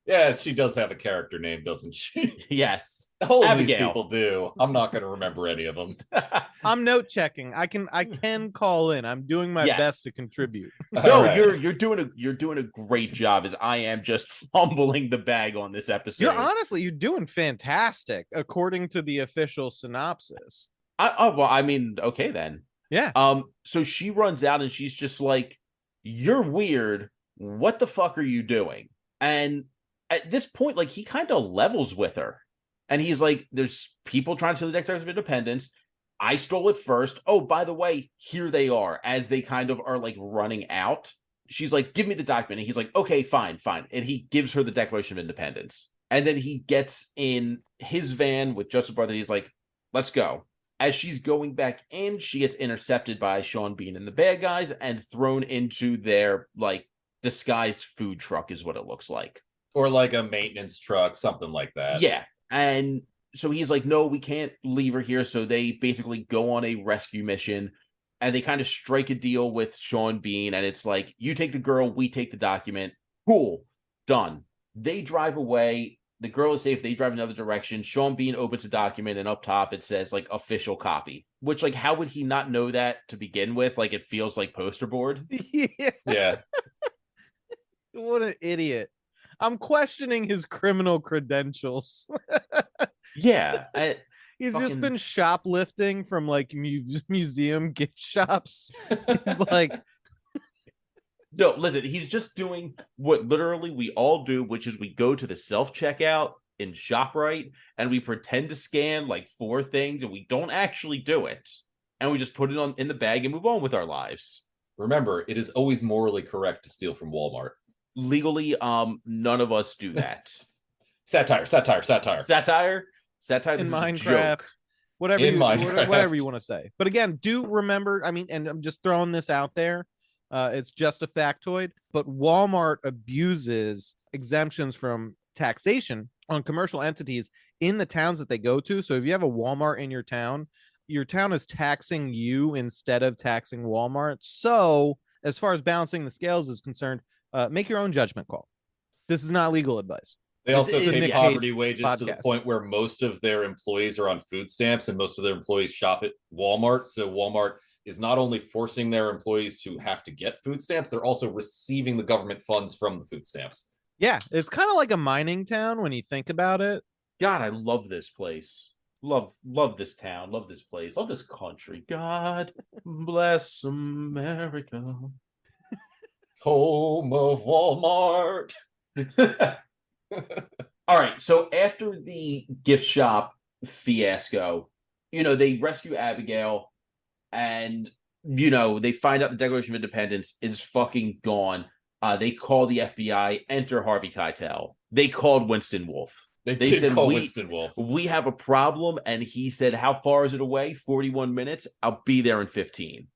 Yeah, she does have a character name, doesn't she? Yes. All of these Abigail. people do. I'm not going to remember any of them. I'm note checking. I can call in. I'm doing my Yes. best to contribute. No, right. you're doing a great job, as I am just fumbling the bag on this episode. You're doing fantastic according to the official synopsis. Well, I mean, okay then. Yeah. So she runs out and she's just like, "You're weird. What the fuck are you doing?" And at this point, like, he kind of levels with her, and he's like, "There's people trying to steal the Declaration of Independence. I stole it first. Oh, by the way, here they are." As they kind of are like running out, she's like, "Give me the document." And he's like, "Okay, fine. And he gives her the Declaration of Independence. And then he gets in his van with Joseph Brother. He's like, "Let's go." As she's going back in, she gets intercepted by Sean Bean and the bad guys and thrown into their like disguised food truck, is what it looks like. Or like a maintenance truck, something like that. Yeah. And so he's like, "No, we can't leave her here." So they basically go on a rescue mission, and they kind of strike a deal with Sean Bean. And it's like, you take the girl, we take the document. Cool. Done. They drive away. The girl is safe. They drive another direction. Sean Bean opens a document, and up top it says like official copy, which, like, how would he not know that to begin with? Like, it feels like poster board. Yeah. What an idiot. I'm questioning his criminal credentials. Yeah. He's Fucking- just been shoplifting from like museum gift shops. He's like, No, listen, he's just doing what literally we all do, which is we go to the self-checkout in ShopRite and we pretend to scan like 4 things and we don't actually do it. And we just put it in the bag and move on with our lives. Remember, it is always morally correct to steal from Walmart. Legally, none of us do that. Satire. Satire in this is a Minecraft, joke. whatever you want to say. But again, do remember, I mean, and I'm just throwing this out there. It's just a factoid, but Walmart abuses exemptions from taxation on commercial entities in the towns that they go to. So if you have a Walmart in your town is taxing you instead of taxing Walmart. So as far as balancing the scales is concerned, make your own judgment call. This is not legal advice. They also This is pay Nick poverty Cage wages to the podcast. point where most of their employees are on food stamps and most of their employees shop at Walmart. So Walmart is not only forcing their employees to have to get food stamps, they're also receiving the government funds from the food stamps. Yeah, it's kind of like a mining town when you think about it. God, I love this place. Love this town. Love this place. Love this country. God bless America. Home of Walmart. All right. So after the gift shop fiasco, they rescue Abigail and, they find out the Declaration of Independence is fucking gone. They call the FBI, enter Harvey Keitel. They called Winston Wolfe. They They did said, call we Winston Wolf. we have a problem, and he said, how far is it away? 41 minutes. I'll be there in 15.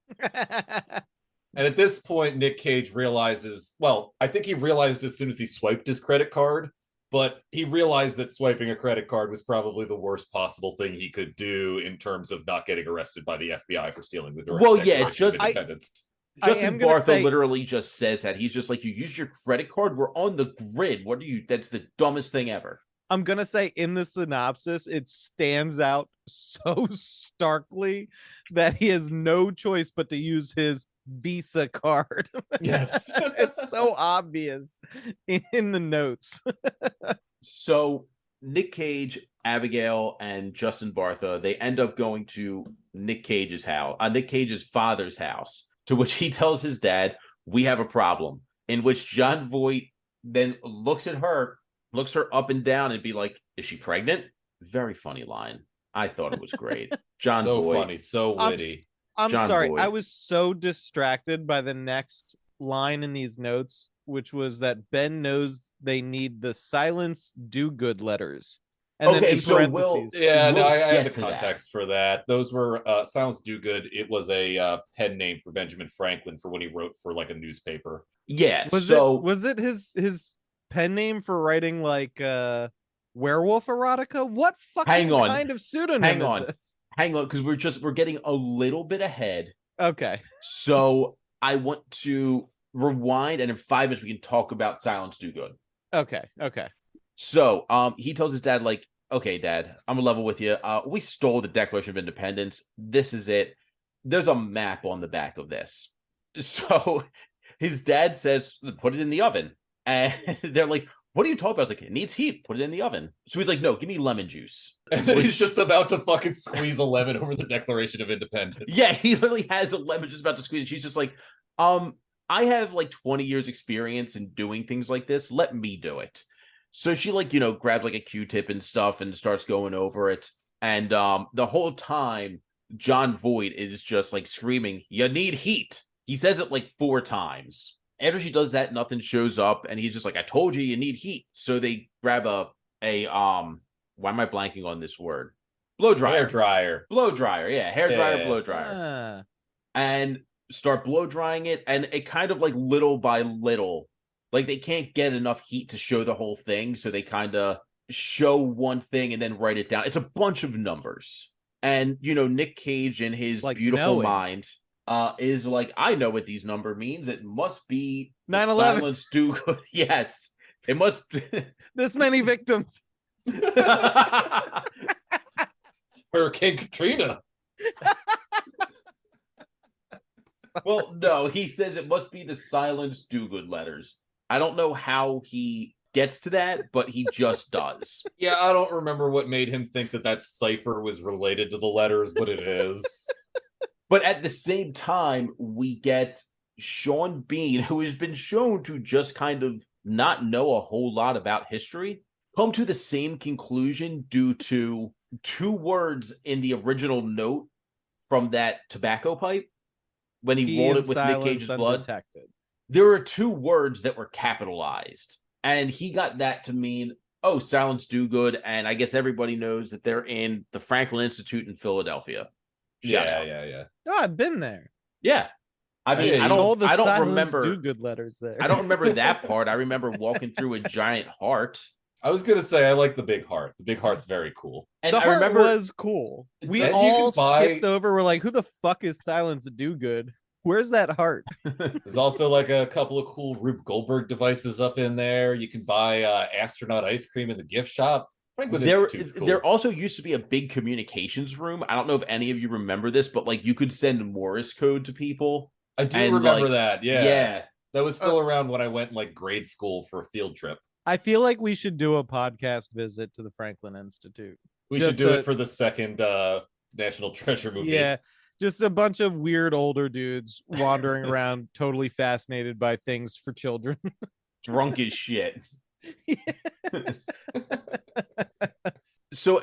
And at this point, Nick Cage realizes, well, I think he realized as soon as he swiped his credit card, but he realized that swiping a credit card was probably the worst possible thing he could do in terms of not getting arrested by the FBI for stealing the Declaration of Independence. Justin Bartha literally just says that. He's just like, you used your credit card? We're on the grid. What are you? That's the dumbest thing ever. I'm going to say in the synopsis, it stands out so starkly that he has no choice but to use his Visa card. Yes. It's so obvious in the notes. So Nick Cage, Abigail, and Justin Bartha, they end up going to Nick Cage's house, Nick Cage's father's house, to which he tells his dad, we have a problem, in which John Voight then looks her up and down and be like, is she pregnant? Very funny line. I thought it was great. John so Voight. Funny, so witty. I'm John sorry. Voight. I was so distracted by the next line in these notes, which was that Ben knows they need the silence do good letters. And Okay, then in so parentheses. I had the to context for that. Those were Silence Do Good. It was a pen name for Benjamin Franklin for when he wrote for like a newspaper. Yeah. Was it his pen name for writing like werewolf erotica? What fucking kind of pseudonym is this? Hang on, because we're getting a little bit ahead. Okay. So I want to rewind, and in 5 minutes we can talk about Silence Do Good. Okay. So he tells his dad, like, okay, Dad, I'm gonna level with you. We stole the Declaration of Independence. This is it. There's a map on the back of this. So his dad says, put it in the oven. And they're like, what are you talking about? I was like, it needs heat. Put it in the oven. So he's like, no, give me lemon juice. And then he's just about to fucking squeeze a lemon over the Declaration of Independence. Yeah, he literally has a lemon just about to squeeze it. She's just like, I have like 20 years experience in doing things like this. Let me do it. So she grabs like a Q-tip and stuff and starts going over it. And the whole time, John Voight is just like screaming, you need heat. He says it like 4 times. After she does that, nothing shows up, and he's just like, I told you need heat. So they grab a why am I blanking on this word? Blow dryer. Hair dryer. Blow dryer, yeah. Hair dryer, blow dryer. And start blow drying it, and it kind of like little by little, like they can't get enough heat to show the whole thing, so they kind of show one thing and then write it down. It's a bunch of numbers. And Nick Cage in his like beautiful mind is like, I know what these number means. It must be 9/11. Silence Do Good. Yes. It must be this many victims. Hurricane Katrina. Well, no, he says it must be the Silence Do Good letters. I don't know how he gets to that, but he just does. Yeah, I don't remember what made him think that cipher was related to the letters, but it is. But at the same time, we get Sean Bean, who has been shown to just kind of not know a whole lot about history, come to the same conclusion due to 2 words in the original note from that tobacco pipe when he rolled it with Nick Cage's blood. There are 2 words that were capitalized, and he got that to mean, oh, Silence Do Good, and I guess everybody knows that they're in the Franklin Institute in Philadelphia. Yeah. Oh, I've been there. Yeah. I mean, I don't remember Do Good letters there. I don't remember that part. I remember walking through a giant heart. I was gonna say I like the big heart. The big heart's very cool. And the heart was cool. We all skipped over. We're like, who the fuck is Silence Do Good? Where's that heart? There's also like a couple of cool Rube Goldberg devices up in there. You can buy astronaut ice cream in the gift shop. There also used to be a big communications room. I don't know if any of you remember this, but like you could send Morse code to people. I do remember that. Yeah. That was still around when I went like grade school for a field trip. I feel like we should do a podcast visit to the Franklin Institute. We should do it for the second National Treasure movie. Yeah. Just a bunch of weird older dudes wandering around, totally fascinated by things for children. Drunk as shit. So,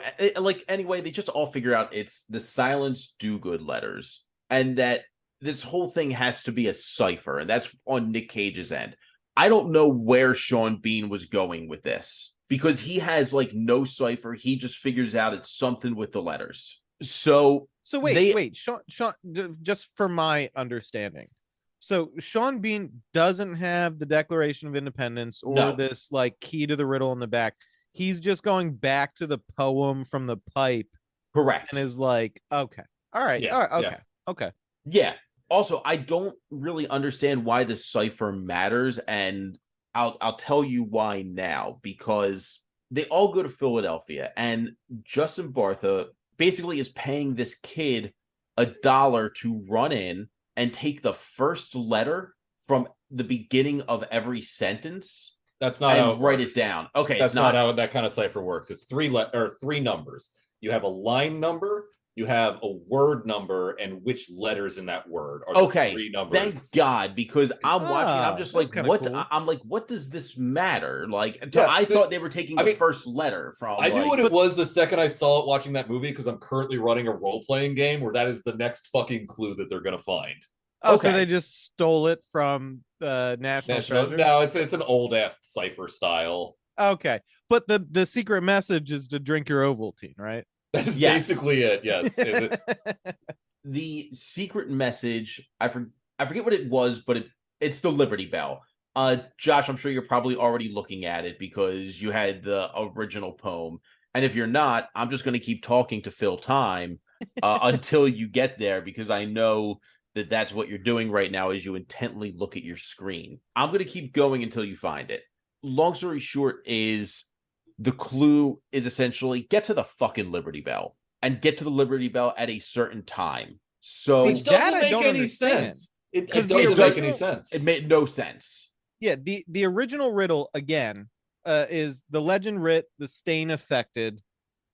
anyway, they just all figure out it's the Silence Do Good letters, and that this whole thing has to be a cipher, and that's on Nick Cage's end. I don't know where Sean Bean was going with this, because he has like no cipher. He just figures out it's something with the letters. So wait, Sean, just for my understanding. So Sean Bean doesn't have the Declaration of Independence or No. this like key to the riddle in the back. He's just going back to the poem from the pipe Correct. and is like, okay, all right, okay. Yeah. Also, I don't really understand why the cipher matters, and I'll tell you why now, because they all go to Philadelphia, and Justin Bartha basically is paying this kid $1 to run in and take the first letter from the beginning of every sentence. That's not how it write works. it down. Okay, that's not how that kind of cipher works. It's three numbers. You have a line number, you have a word number, and which letters in that word are the three numbers. Thank God, because I'm watching. I'm just like, what? Cool. I'm like, what does this matter? Like, I thought they were taking the first letter from. I knew what it was the second I saw it watching that movie, because I'm currently running a role playing game where that is the next fucking clue that they're gonna find. Oh, okay. So they just stole it from National Treasure? No, it's an old ass cipher style. Okay, but the secret message is to drink your Ovaltine, right? That's basically it. Yes. The secret message, I forget what it was, but it's the Liberty Bell. Josh, I'm sure you're probably already looking at it because you had the original poem, and if you're not, I'm just going to keep talking to fill time until you get there, because I know that's what you're doing right now as you intently look at your screen. I'm going to keep going until you find it. Long story short is the clue is essentially get to the fucking Liberty Bell and get to the Liberty Bell at a certain time. So it doesn't make any sense. It doesn't make any sense. It made no sense. Yeah, the original riddle again is the legend writ, the stain affected,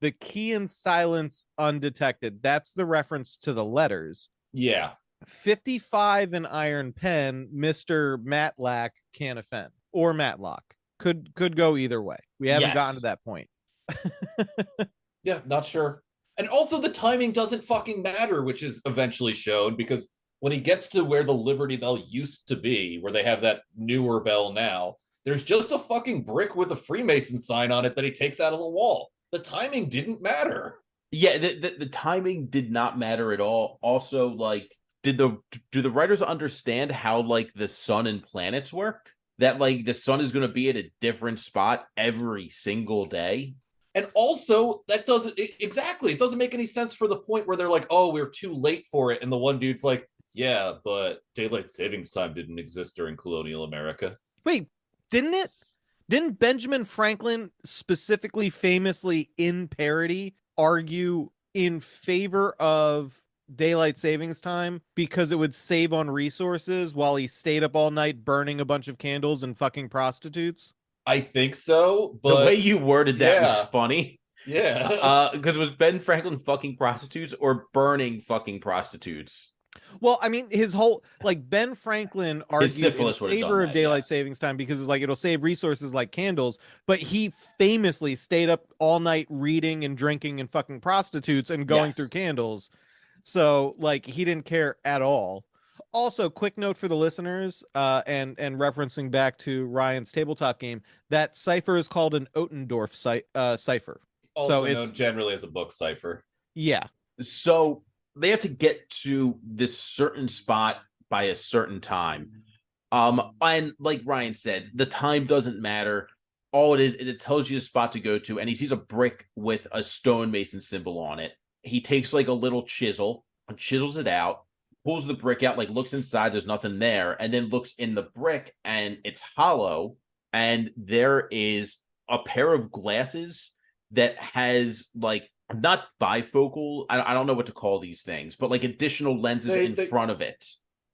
the key in silence undetected. That's the reference to the letters. Yeah. 55 an iron pen, Mr. Matlack can't offend, or Matlock. Could go either way. We haven't gotten to that point. Yeah, not sure. And also the timing doesn't fucking matter, which is eventually shown, because when he gets to where the Liberty Bell used to be, where they have that newer bell now, there's just a fucking brick with a Freemason sign on it that he takes out of the wall. The timing didn't matter. Yeah, the timing did not matter at all. Also, like, do the writers understand how like the sun and planets work? That like the sun is going to be at a different spot every single day. And also, that doesn't it doesn't make any sense for the point where they're like, oh, we're too late for it. And the one dude's like, yeah, but daylight savings time didn't exist during colonial America. Wait, didn't it? Didn't Benjamin Franklin specifically, famously in parody, argue in favor of daylight savings time because it would save on resources while he stayed up all night burning a bunch of candles and fucking prostitutes? I think so, but the way you worded that was funny. Yeah. Because it was Ben Franklin fucking prostitutes or burning fucking prostitutes? Well, I mean, his whole like Ben Franklin argued in favor of daylight savings time because it's like it'll save resources like candles, but he famously stayed up all night reading and drinking and fucking prostitutes and going through candles. So like he didn't care at all. Also, quick note for the listeners, and referencing back to Ryan's tabletop game, that cipher is called an Ottendorf cipher. Also known generally as a book cipher. Yeah. So they have to get to this certain spot by a certain time. And like Ryan said, the time doesn't matter. All it is it tells you the spot to go to, and he sees a brick with a stonemason symbol on it. He takes like a little chisel and chisels it out, pulls the brick out, like looks inside, there's nothing there, and then looks in the brick and it's hollow, and there is a pair of glasses that has like not bifocal, I don't know what to call these things, but like additional lenses in front of it.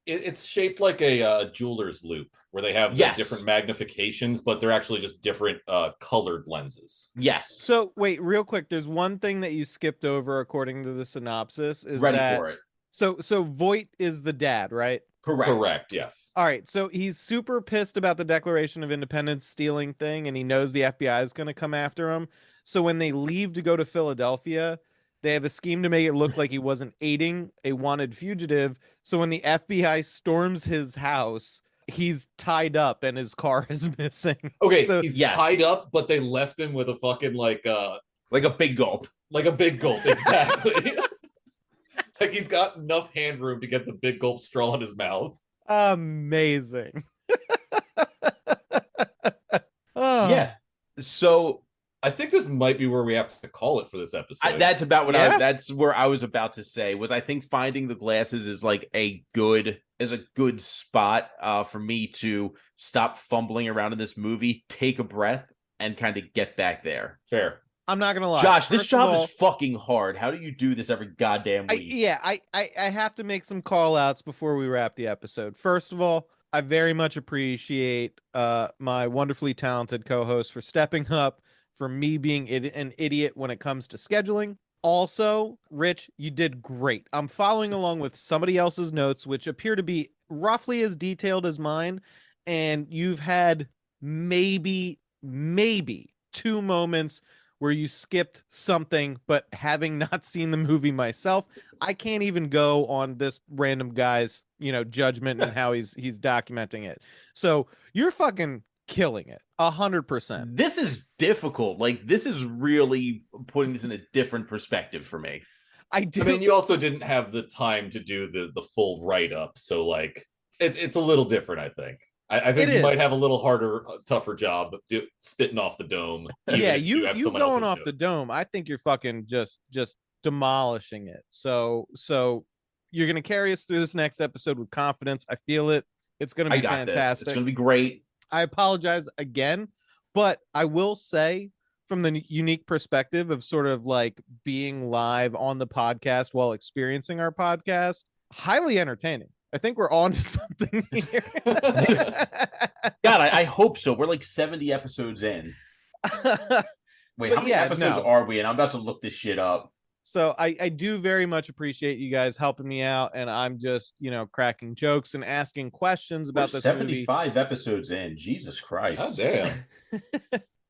It's shaped like a jeweler's loop where they have different magnifications, but they're actually just different colored lenses. Yes. So wait, real quick, there's one thing that you skipped over according to the synopsis. Is ready for it. So Voight is the dad, right? Correct, yes. All right, so he's super pissed about the Declaration of Independence stealing thing, and he knows the FBI is going to come after him. So when they leave to go to Philadelphia, they have a scheme to make it look like he wasn't aiding a wanted fugitive. So when the FBI storms his house, he's tied up and his car is missing. Okay, So he's Yes. tied up, but they left him with a fucking Like a big gulp. like a big gulp, exactly. Like he's got enough hand room to get the big gulp straw in his mouth. amazing. Oh, Yeah. So I think this might be where we have to call it for this episode. that's about what Yeah. that's where I was about to say. Was I think finding the glasses is like a good spot for me to stop fumbling around in this movie, take a breath, and kind of get back there. Fair. I'm not gonna lie, Josh, this First of job all, is fucking hard. How do you do this every goddamn week? I have to make some call outs before we wrap the episode. First of all, I very much appreciate my wonderfully talented co-host for stepping up for me being an idiot when it comes to scheduling. Also, Rich, you did great. I'm following along with somebody else's notes, which appear to be roughly as detailed as mine, and you've had maybe 2 moments where you skipped something, but having not seen the movie myself, I can't even go on this random guy's, judgment and how he's documenting it. So you're fucking killing it 100%. This is difficult. Like, this is really putting this in a different perspective for me. I do. I mean, you also didn't have the time to do the full write up, so like it's a little different. I think. I think It you might is. have a little harder, tougher job spitting off the dome. even Yeah, if you have you someone going else's off the notes. dome. I think you're fucking just demolishing it. So you're gonna carry us through this next episode with confidence. I feel it. It's gonna I be got this. fantastic. It's gonna be great. I apologize again, but I will say from the unique perspective of sort of like being live on the podcast while experiencing our podcast, highly entertaining. I think we're on to something here. God, I hope so. We're like 70 episodes in. Wait, But how many yeah, episodes no. are we in? I'm about to look this shit up. So I do very much appreciate you guys helping me out, and I'm just, cracking jokes and asking questions We're about this movie. 75 episodes in. Jesus Christ. God damn.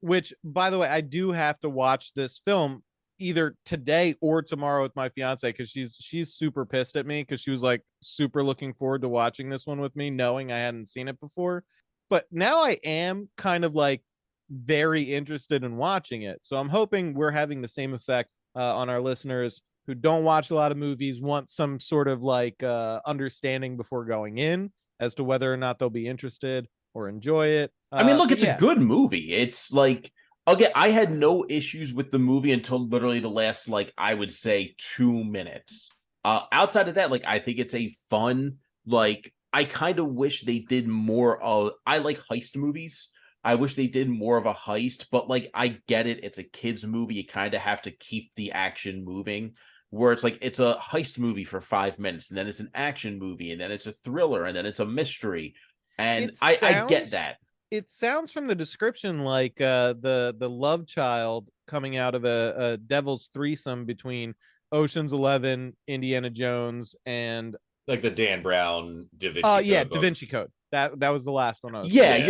Which, by the way, I do have to watch this film either today or tomorrow with my fiance because she's super pissed at me because she was like super looking forward to watching this one with me, knowing I hadn't seen it before. But now I am kind of like very interested in watching it. So I'm hoping we're having the same effect on our listeners who don't watch a lot of movies, want some sort of like understanding before going in as to whether or not they'll be interested or enjoy it. I mean, look, But it's a good movie. It's like, again, I had no issues with the movie until literally the last, like, I would say 2 minutes. Outside of that, like, I think it's a fun, like, I kind of wish they did more of, I like heist movies. I wish they did more of a heist, but like, I get it. It's a kid's movie. You kind of have to keep the action moving. Where it's like, it's a heist movie for 5 minutes, and then it's an action movie, and then it's a thriller, and then it's a mystery. And I get that. It sounds from the description like the love child coming out of a devil's threesome between Ocean's 11, Indiana Jones, and Like the Dan Brown Da Vinci Code Da books. Vinci Code. That was the last one I was Yeah, thinking.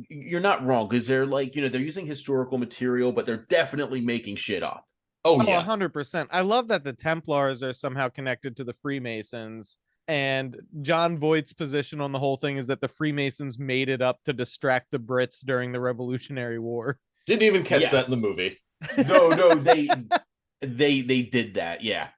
you're not wrong, because they're like, they're using historical material, but they're definitely making shit up. Oh Oh, yeah. 100%. I love that the Templars are somehow connected to the Freemasons. And John Voight's position on the whole thing is that the Freemasons made it up to distract the Brits during the Revolutionary War. Didn't even catch Yes. that in the movie. No, they did that. Yeah.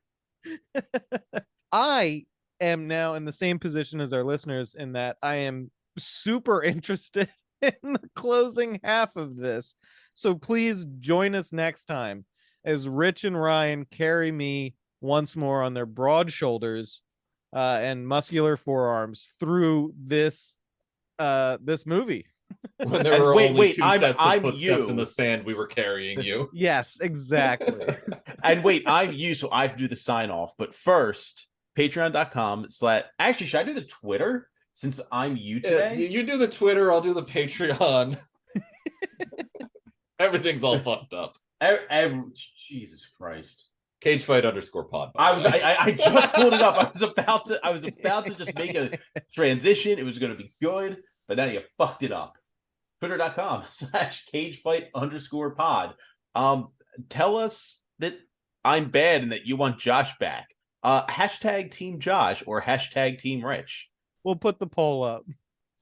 I am now in the same position as our listeners in that I am super interested in the closing half of this. So please join us next time as Rich and Ryan carry me once more on their broad shoulders and muscular forearms through this movie. When there And were wait, only wait, 2 I'm- sets of I'm footsteps you. in the sand, we were carrying you. Yes, exactly. And wait, I'm you, so I have to do the sign off. But first, patreon.com/ actually, should I do the Twitter since I'm you today? You do the Twitter, I'll do the Patreon. Everything's all fucked up. Jesus Christ. Cagefight_pod. I just pulled it up. I was about to just make a transition. It was going to be good, but now you fucked it up. Twitter.com/ cagefight_pod. Tell us that I'm bad and that you want Josh back. Hashtag Team Josh or hashtag Team Rich. We'll put the poll up.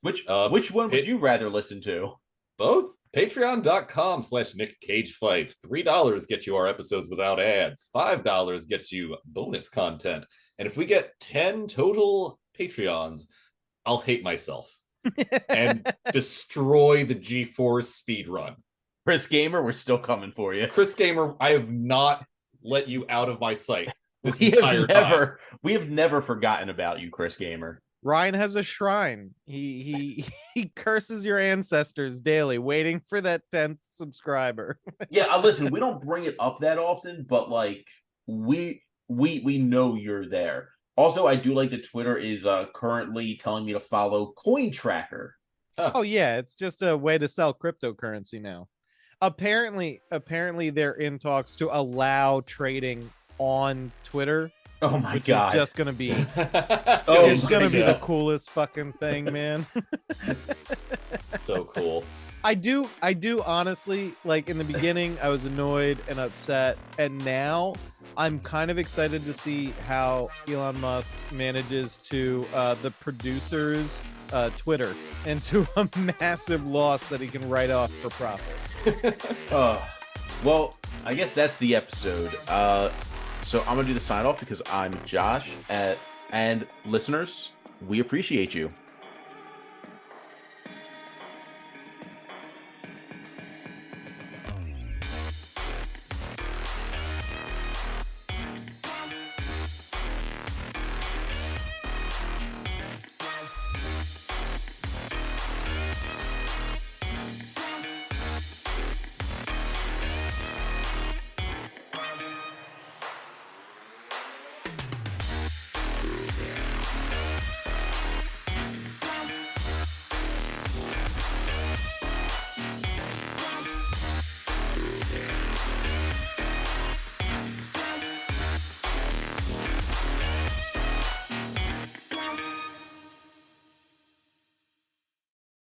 Which one would you rather listen to? Both. Patreon.com/Nick Cage Fight. $3 gets you our episodes without ads. $5 gets you bonus content. And if we get 10 total Patreons, I'll hate myself and destroy the G-Force speed run. Chris Gamer, we're still coming for you. Chris Gamer, I have not let you out of my sight this entire time. We have never forgotten about you, Chris Gamer. Ryan has a shrine. He curses your ancestors daily, waiting for that 10th subscriber. Yeah, listen, we don't bring it up that often, but like we know you're there. Also, I do like that Twitter is currently telling me to follow Coin Tracker. Oh yeah, it's just a way to sell cryptocurrency now. Apparently they're in talks to allow trading on Twitter. Oh my god! It's just gonna be. It's gonna be the coolest fucking thing, man. So cool. I do honestly, like, in the beginning I was annoyed and upset, and now I'm kind of excited to see how Elon Musk manages to the producers Twitter into a massive loss that he can write off for profit. Well, I guess that's the episode. So I'm gonna do the sign off because I'm Josh, and listeners, we appreciate you.